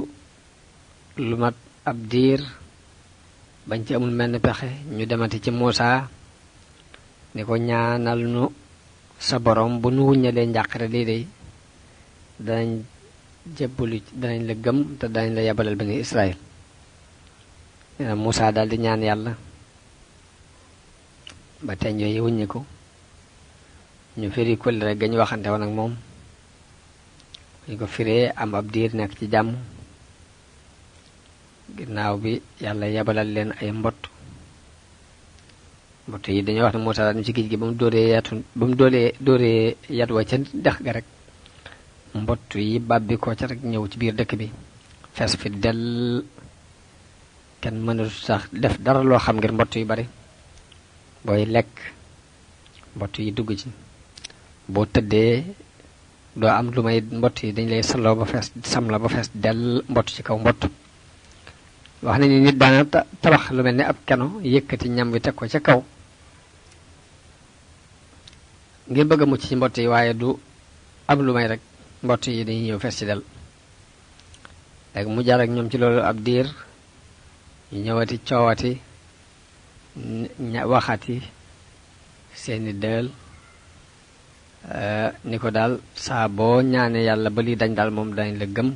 lu mat ab diir bañ ci amul menn pexe ñu demati ci Muusaa ni ko ñaanal nu sa borom bu nu wuññalee njàqare lii de danañ jébbalu danañ la gëm te danañ la yabalal bani Israël Muusaa daal di ñaan yàlla ba teeñ yooyu wuññi ko ñu firi kóllëre gañ waxante woon ak moom ñu ko firee am ab diir nekk ci jàmm ginnaaw bi yàlla yabalal leen ay mbott yi dañoo wax ne Muusaa daal ci géej gi ba mu dóoree yat wa ca dex ga rek mbott yi bàbbi ko ca rek ñëw ci biir dëkk bi fees fi dell kenn mënul sax def dara loo xam ngir mbott yu bari booy lekk mbott yi dugg ci boo tëddee doo am lu may mbott yi dañ lay salloo ba fees sam la ba fees dell mbott ci kaw mbott wax nañu nit daana tabax lu mel ni ab keno yëkkati ñam wi teg ko ca kaw ngir bëgg a mucc ci mbott yi waaye du am lu may rek mbott yi dañuy ñëw fees ci del léegi mu jar ak ñoom ci loolu ab diir ñu ñëwati coowati waxati seeni dël ni ko daal saa boo ñaane yàlla ba lii dañ daal moom dañ la gëm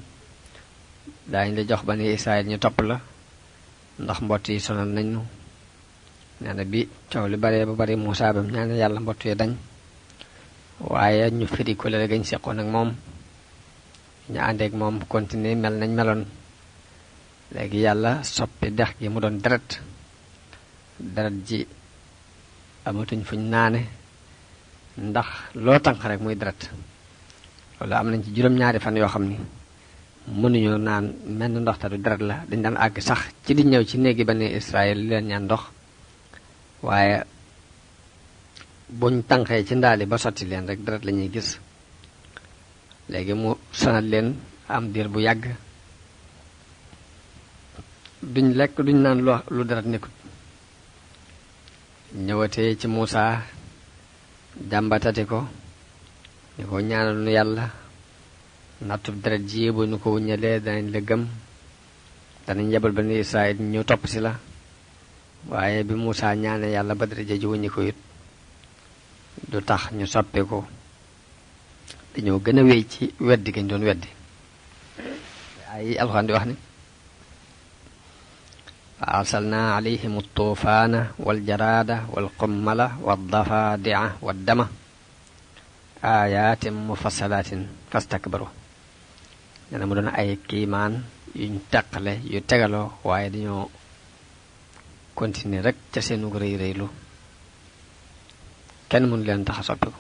dañ la jox bani Israël ñu topp la ndax mbott yi sonal nañ nu nee na bi coow li baree ba bari Muusaa bam ñaane yàlla mbott yi dañ waaye ñu firi ko la gañ seqoon ak moom ñu àndeek moom continuer mel nañ meloon léegi yàlla soppi dex gi mu doon deret ji amatuñ fuñ naane ndax loo tànq rek muy deret loolu am nañ ci juróom-ñaari fan yoo xam ni mënuñu naan menn ndox te du deret la dañ daan àgg sax ci di ñëw ci néegi bani Israël li leen ñaan ndox waaye buñ tànqee ci ndaali ba sotti leen rek deret la ñuy gis léegi mu sonal leen am diir bu yàgg duñ lekk duñ naan lu deret nekkut ñëwatee ci Muusaa jàmbatati ko ni ko ñaanal nu yàlla nattub deret ji bu nu ko wuññalee danañ la gëm danañ yebal bani Israël ñu topp si la waaye bi Muusaa ñaane yàlla ba deret ji wuññi ko it du tax ñu soppi ko dañoo gën a wéy ci weddi gañ doon weddi ay alxuraan di wax ni fa arsalna alayhim altuufaana waljaraada walqummala waldafaadi'a waddama ayatin mufassalatin fastakbaru nee na mu doon ay kiimaan yuñ teqale yu tegaloo waaye dañoo continuer rek ca seenu rëy rëylu kenn mënu leen tax a soppi ko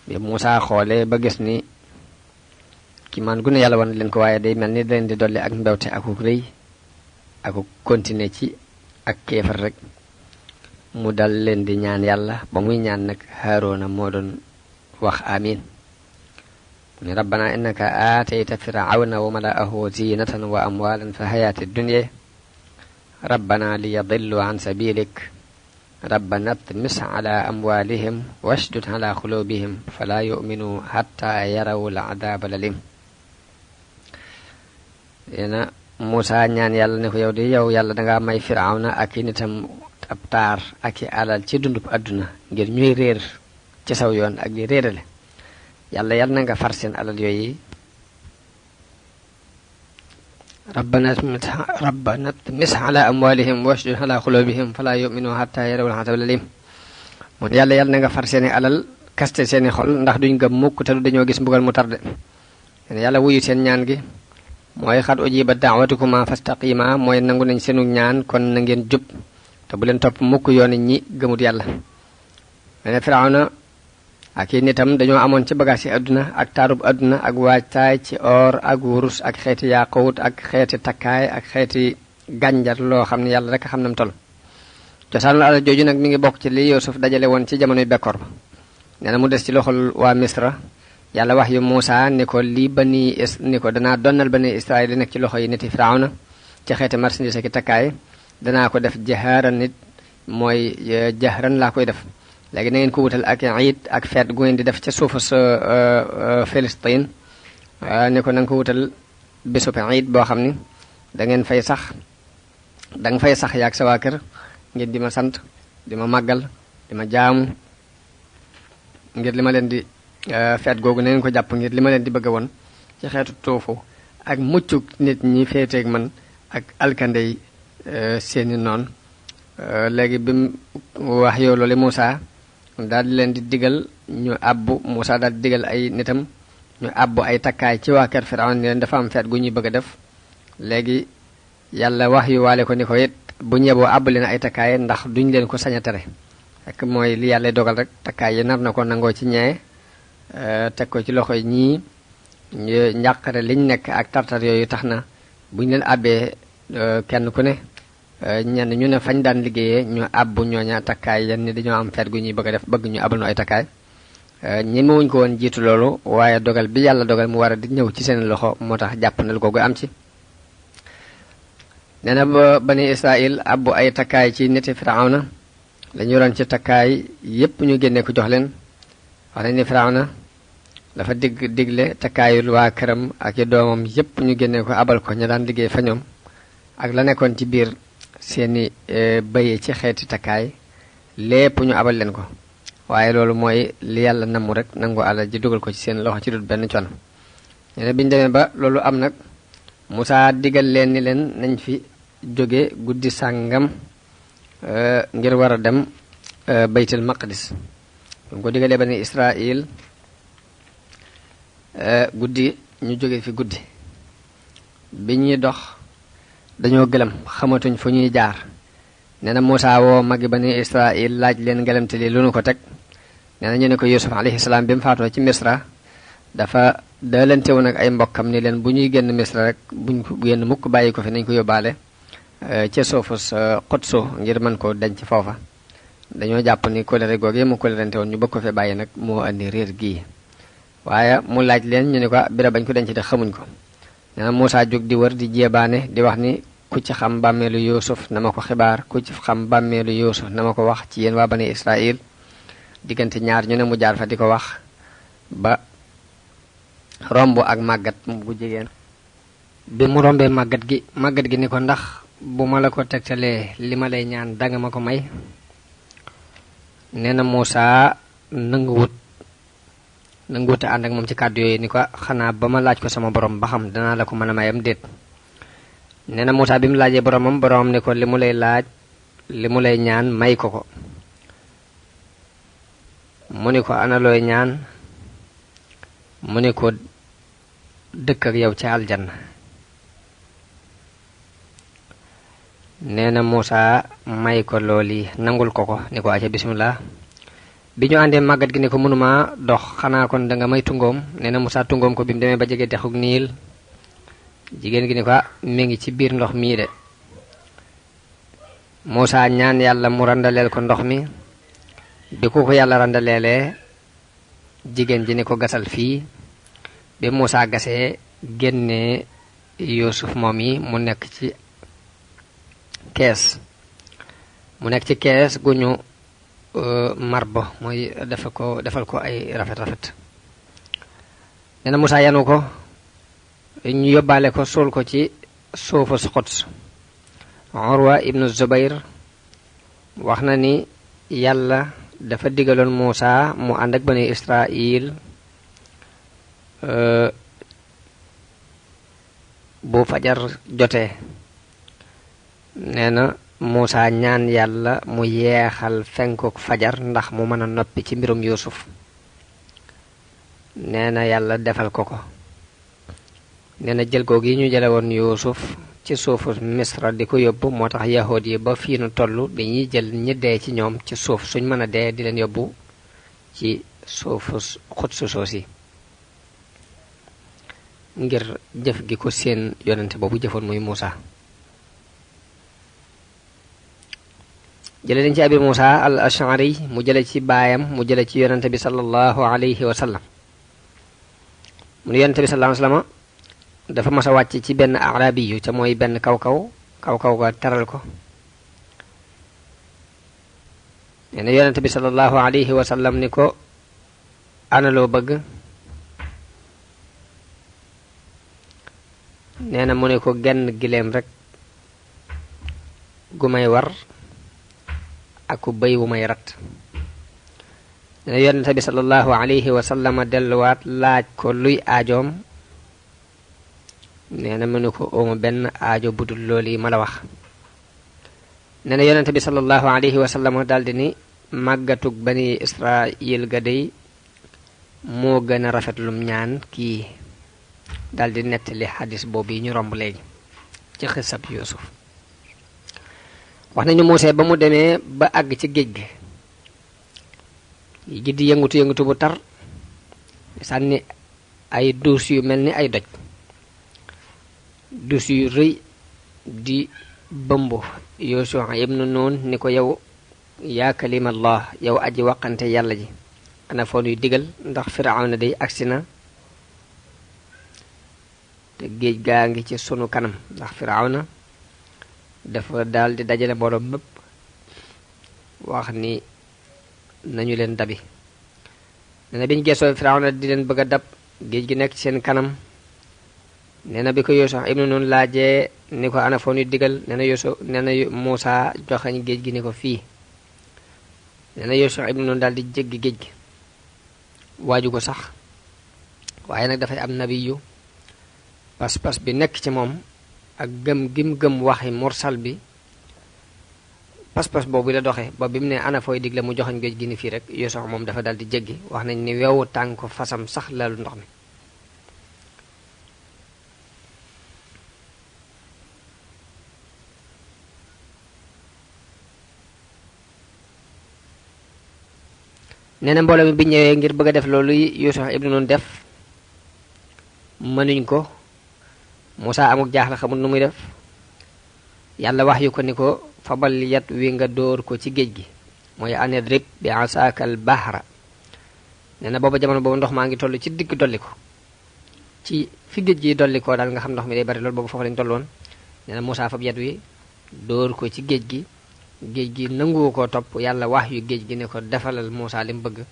bi Muusaa xoolee ba gis ni kiimaan gu ne yàlla wan leen ko waaye day mel ni leen di dolli ak mbewte akuk rëy aku continuer ci ak kéefar rek mu dal leen di ñaan yàlla ba muy ñaan nag Haaroona moo doon wax amin mu ne rabbana innaka aatayta firawna wa mala'ahu zinatan wa amwalan fi hayati dunya rabbana liyadillu an sabilik rabbana tmis ala amwalihim washdud ala qulubihim fala yu'minu hatta yaraw al'adab alalim yena Muusaa ñaan yàlla ne ko yow de yow yàlla dangaa may firawna ak i nitam ab taar ak i alal ci dundub àdduna ngir ñuy réer ci saw yoon ak di réerale yàlla na nga far seen alal yooyu rabbana tmis ala amwalihim washdud ala qulubihim fala yu'minu hatta yarawul azab alim moom yàlla na nga far seeni alal kaste seeni xol ndax duñ gëm mukk te du dañoo gis mbugal mu tarde yàlla wuyu seen ñaan gi mooy xat ujiba da'watukuma fastaqima mooy nangu nañ seenu ñaan kon na ngeen jub te bu leen topp mukk yooni ñi gëmut yàlla. mene Firawna ak i nitam dañoo amoon ci bagaas yi àdduna ak taarub àdduna ak waajtaay ci or ak wurus ak xeeti yaaqut ak xeeti takkaay ak xeeti gànjar loo xam ne yàlla rek xam nam toll. cosaanul alal jooju nag mi ngi bokk ci li Yuusuf dajale woon ci jamonoy bekkoor ba. nee na mu des ci loxol waa Misra yàlla wax yu Muusa ni ko ni ko danaa donnal bani Israël li nekk ci loxo yi niti Firawna ci xeeti marchandise ki takkaay danaa ko def jahaaran nit mooy jahran laa koy def. léegi na ngeen ko wutal ak iid ak feet gu ngeen di def ca suufu sa Filistin ni ko na nga ko wutal bésub iid boo xam ni da nga fay sax yaag sa waa kër ngeen di ma sant di ma màggal di ma jaamu ngir li ma leen di feet googu na ngeen ko jàpp ngir li ma leen di bëgg a woon ci xeetu tuufu ak muccuk nit ñi féeteeg man ak alkandey seeni noon. léegi bi mu wax yow loolu Muusa daal di leen di digal ñu àbbu Muusa daal di digal ay nitam ñu àbbu ay takkaay ci waa kër Firawna ni leen dafa am feet gu ñuy bëgg a def. léegi yàlla wax yu waale ko ni ko it bu ñeboo àbb leen ay takkaay ndax duñ leen ko sañ a tere ak mooy li yàlla dogal rek takkaay yi nar na ko nangoo ci ñee teg ko ci loxo ñii njàqare liñ nekk ak tartar yooyu tax na buñ leen àbbee kenn ku ne ñenn ñu ne fañ daan liggéeyee ñu àbbu ñooña takkaay yan ni dañoo am feet gu ñuy bëgg a def bëgg ñu abal nu ay takkaay. ñemewuñ ko woon jiitu loolu waaye dogal bi yàlla dogal mu war a di ñëw ci seen loxo moo tax jàppandal googu am ci. nee na ba bani Israël àbbu ay takkaay ci niti Firawna lañu yoroon ci takkaay yépp ñu génne ko jox leen. wax nañ ni Firawna dafa digle takkaayul waa këram ak i doomam yépp ñu génne ko abal ko ña daan liggéey fa ñoom ak la nekkoon ci biir seeni bëye ci xeeti takkaay lépp ñu abal leen ko. waaye loolu mooy li yàlla namu rek nangu alal ji dugal ko ci seen loxo ci dut benn coono. ñene biñu demee ba loolu am nag Musaa digal leen ni leen nañ fi jóge guddi sàngam ngir war a dem baytul maqdis. bu ko digalee bani Israël guddi ñu jóge fi guddi bi ñuy dox dañoo gëlëm xamatuñ fu ñuy jaar. nee na Musaa woo magi bani Israël laaj leen ngelamte li lu nu ko teg. nee na ñu ne ko Yuusuf alayhi salaam bi mu faatoo ci Misra dafa daalante woon ak ay mbokkam ni leen bu ñuy génn Misra rek buñ ko génn mukk bàyyi ko fi nañ ko yóbbaale ca suufu Qudsu ngir mën ko denc foofa. dañoo jàpp ni kóllëre googee mu kóllërante woon ñu bëgg ko fi bàyyi nag moo andi réer gii. waaye mu laaj leen ñu ne ko bira bañ ko denc te xamuñ ko. nee na Musaa jóg di wër di jéebaane di wax ni ku ci xam bàmmeelu Yuusuf na ma ko xibaar ku ci xam bàmmeelu Yuusuf na ma ko wax ci yéen waa bani Israël. diggante ñaar ñu ne mu jaar fa di ko wax ba romb ak màggat bu jigéen. bi mu rombee màggat gi ni ko ndax bu ma la ko tegtalee li ma lay ñaan danga ma ko may. nee na Musaa nanguwut ànd ak moom ci kàddu yooyu ni ko xanaa ba ma laaj ko sama borom ba xam danaa la ko mën a mayam déet. nee na Musaa bi mu laajee boromam ni ko li mu lay ñaan may ko. mu ni ko ana looy ñaan mu ni ko dëkk ak yow ci aljanna. nee na Musaa may ko looli nangul ko ni ko aca bismillah. bi ñu àndee màggat gi ni ko mënuma dox xanaa kon danga may tungoom. nee na Musaa tungoom ko bi mu demee ba jege dexuk Niil. jigéen gi ni ko mi ngi ci biir ndox mii de. Musaa ñaan yàlla mu randaleel ko ndox mi. bi ko yàlla randaleelee jigéen ji ni ko gasal fii. bi Musaa gasee génnee Yuusuf moom yi mu nekk ci kees gu ñu marbo mooy defal ko ay rafet. nee na Musaa yanu ko ñu yóbbaale ko suul ko ci suufu Quds. Urwa ibnu Zubayr wax na ni yàlla dafa digaloon Musaa mu ànd ak bani Israël bu fajar jotee. nee na Musaa ñaan yàlla mu yeexal fenkuk fajar ndax mu mën a noppi ci mbirum Yuusuf. nee na yàlla defal ko. nee na jël googu yi ñu jële woon Yuusuf ci suufu Misra di ko yóbbu moo tax yahood yi ba fii nu toll dañuy jël ñi dee ci ñoom ci suuf suñ mën a dee di leen yóbbu ci suufu Xudsu soos yi ngir jëf gi ko seen yonente boobu jëfoon muy Muusa. jële dañ ci Abi Muusa al Ash'ari mu jële ci baayam mu jële ci yonente bi sallallahu alayhi wa sallam mu ne yonente bi sallallahu alayhi wa sallam dafa mas a wàcc ci benn arabi yu ca mooy benn kaw-kaw ga teral ko. nee na yonente bi sallallahu alayhi wa sallam ni ko ana loo bëgg. nee na mu ne ko genn gileem rek gu may war ak ku bëy wu may rat. nee na yonente bi sallallahu alayhi wa sallam delluwaat laaj ko luy aajoom. nee na mu ne ko ooma benn aajo budul loolu yi ma la wax. nee na yonente bi sallallahu alayhi wa sallam daldi ni màggatug bani Israil ga dey moo gën a rafet lum ñaan kii. daldi nettali xadis boobu yi ñu romb léegi ci xisab Yuusuf. wax nañu Musaa ba mu demee ba àgg ci géej gi di yëngutu bu tar sànni ay duus yu mel ni ay doj dus yu rëy di bëmb Yuusuf ibnu Nun ni ko yow yaa kalimallah yow aji waqante yàlla ji ana foon yu digal ndax Firawna day agsi na te géej gaa ngi ci sunu kanam ndax Firawna dafa daal di dajale mbooloo mépp wax ni nañu leen dabi. nee na biñ geesoo Firawna di leen bëgg a dab géej gi nekk ci seen kanam. nee na bi ko Yuusuf ibnu Nun laajee ni ko ana foon yu digal nee na Muusaa joxañ géej gi ni ko fii. nee na Yuusuf ibnu Nun daal di jéggi géej gi waaju ko sax waaye nag dafay am nabiyu pas-pas bi nekk ci moom ak gëm gim gëm waxi mursal bi pas-pas boobu la doxe ba bi mu ne ana fooy digle mu joxañ géej gi ni fii rek Yuusuf moom dafa dal di jéggi wax nañ ni wewu tànk fasam sax lalu ndox mi. nee na mbooloo mi bi ñëwee ngir bëgg a def loolu Yuusuf ibnu Nun def mënuñ ko. Musaa amuk jaaxle xamul nu muy def yàlla wax yu ko ni ko fabal yat wi nga dóor ko ci géej gi mooy anidrib bi asaakal bahra. nee na booba jamono boobu ndox maa ngi toll ci digg dolli ko ci fi géej gi dolli ko daal nga xam ndox mi day bari loolu boobu foofu lañ tolloon. nee na Musaa fab yat wi dóor ko ci géej gi nanguwu koo topp yàlla wax yu géej gi ne ko defalal Musaa li mu bëgg.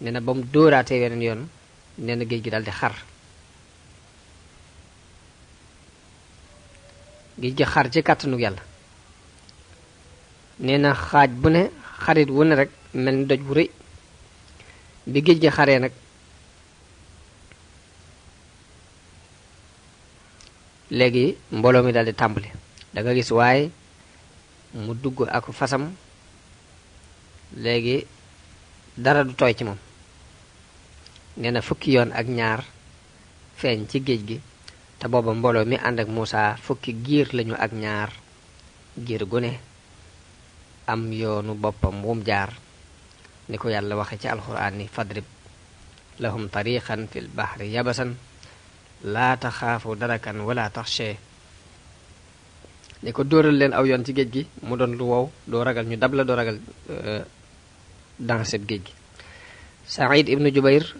nee na ba mu dóoraatee weneen yoon nee na géej gi daal di xar. géej gi xar ci kàttanu yàlla. nee na xaaj bu ne xarit wu ne rek mel ni doj bu rëy bi géej gi xaree nag léegi mbooloo mi daal di tàmbali da nga gis waaye mu dugg ak fasam léegi dara du tooy ci moom. nee na fukki yoon ak ñaar feeñ ci géej gi te booba mbooloo mi ànd ak Musaa fukki giir lañu ak ñaar giir gu ne am yoonu boppam wum jaar ni ko yàlla waxe ci alxuraan ni fadrib lahum tariqan fil bahri yabasan laa taxaafu darakan wala taxshee. ni ko dóoral leen aw yoon ci géej gi mu doon lu wow doo ragal ñu dab la doo ragal danseb géej gi. Saïd ibnu Jubayr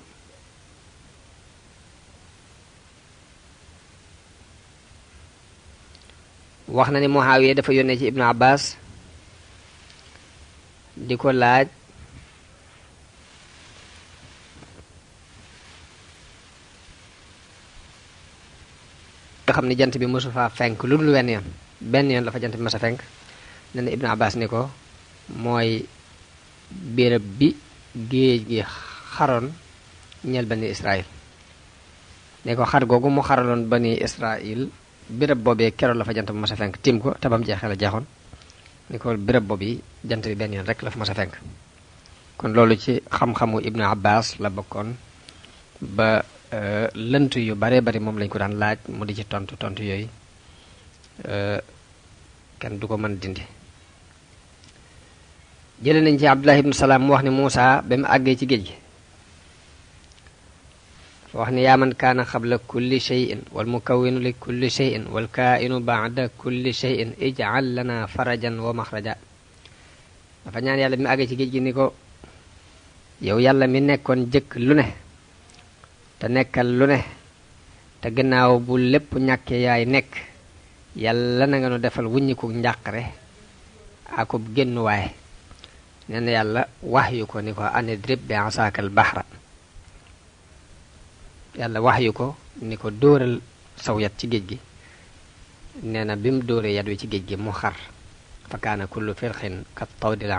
wax na ni Muawiya dafa yónnee ci Ibnu Abbas di ko laaj nga xam ni jant bi mosu faa fenk lu dul wenn yoon benn yoon la fa jant bi mos a fenk. nee na Ibnu Abbas ni ko mooy béréb bi géej gi xaroon ñeel bani Israil. ne ko xar googu mu xaraloon bani Israil béréb boobee keroog la fa jant bi mos a fenk tim ko te bam jeexee la jeexoon. ni ko béréb boobu jant bi benn yoon rek la fa mos a fenk. kon loolu ci xam-xamu Ibnu Abbas la bokkoon ba lënt yu bare bari moom lañ ko daan laaj mu di ci tontu yooyu kenn du ko mën dindi. jële nañ ci Abdullah ibnu Salaam mu wax ne Muusa ba mu àggee ci géej gi wax ne yaa man kaana xabla kulli shay'in wal mukawwinu li kulli shay'in wal kaa'inu ba'da kulli shay'in ij'al lana farajan wa maxraja. dafa ñaan yàlla bi mu àggee ci géej gi ni ko yow yàlla mi nekkoon jëkk lu ne te nekkal lu ne te gannaaw bu lépp ñàkkee yaay nekk yàlla na nga nu defal wuññiku njàqare akub génnuwaay. nee na yàlla wax yu ko ni ko an idrib bi asaakal bahra, yàlla wax yu ko ni ko dóoral saw yat ci géej gi. nee na bi mu dóoree yat wi ci géej gi mu xar fa kaana kullu firqin kat tawdil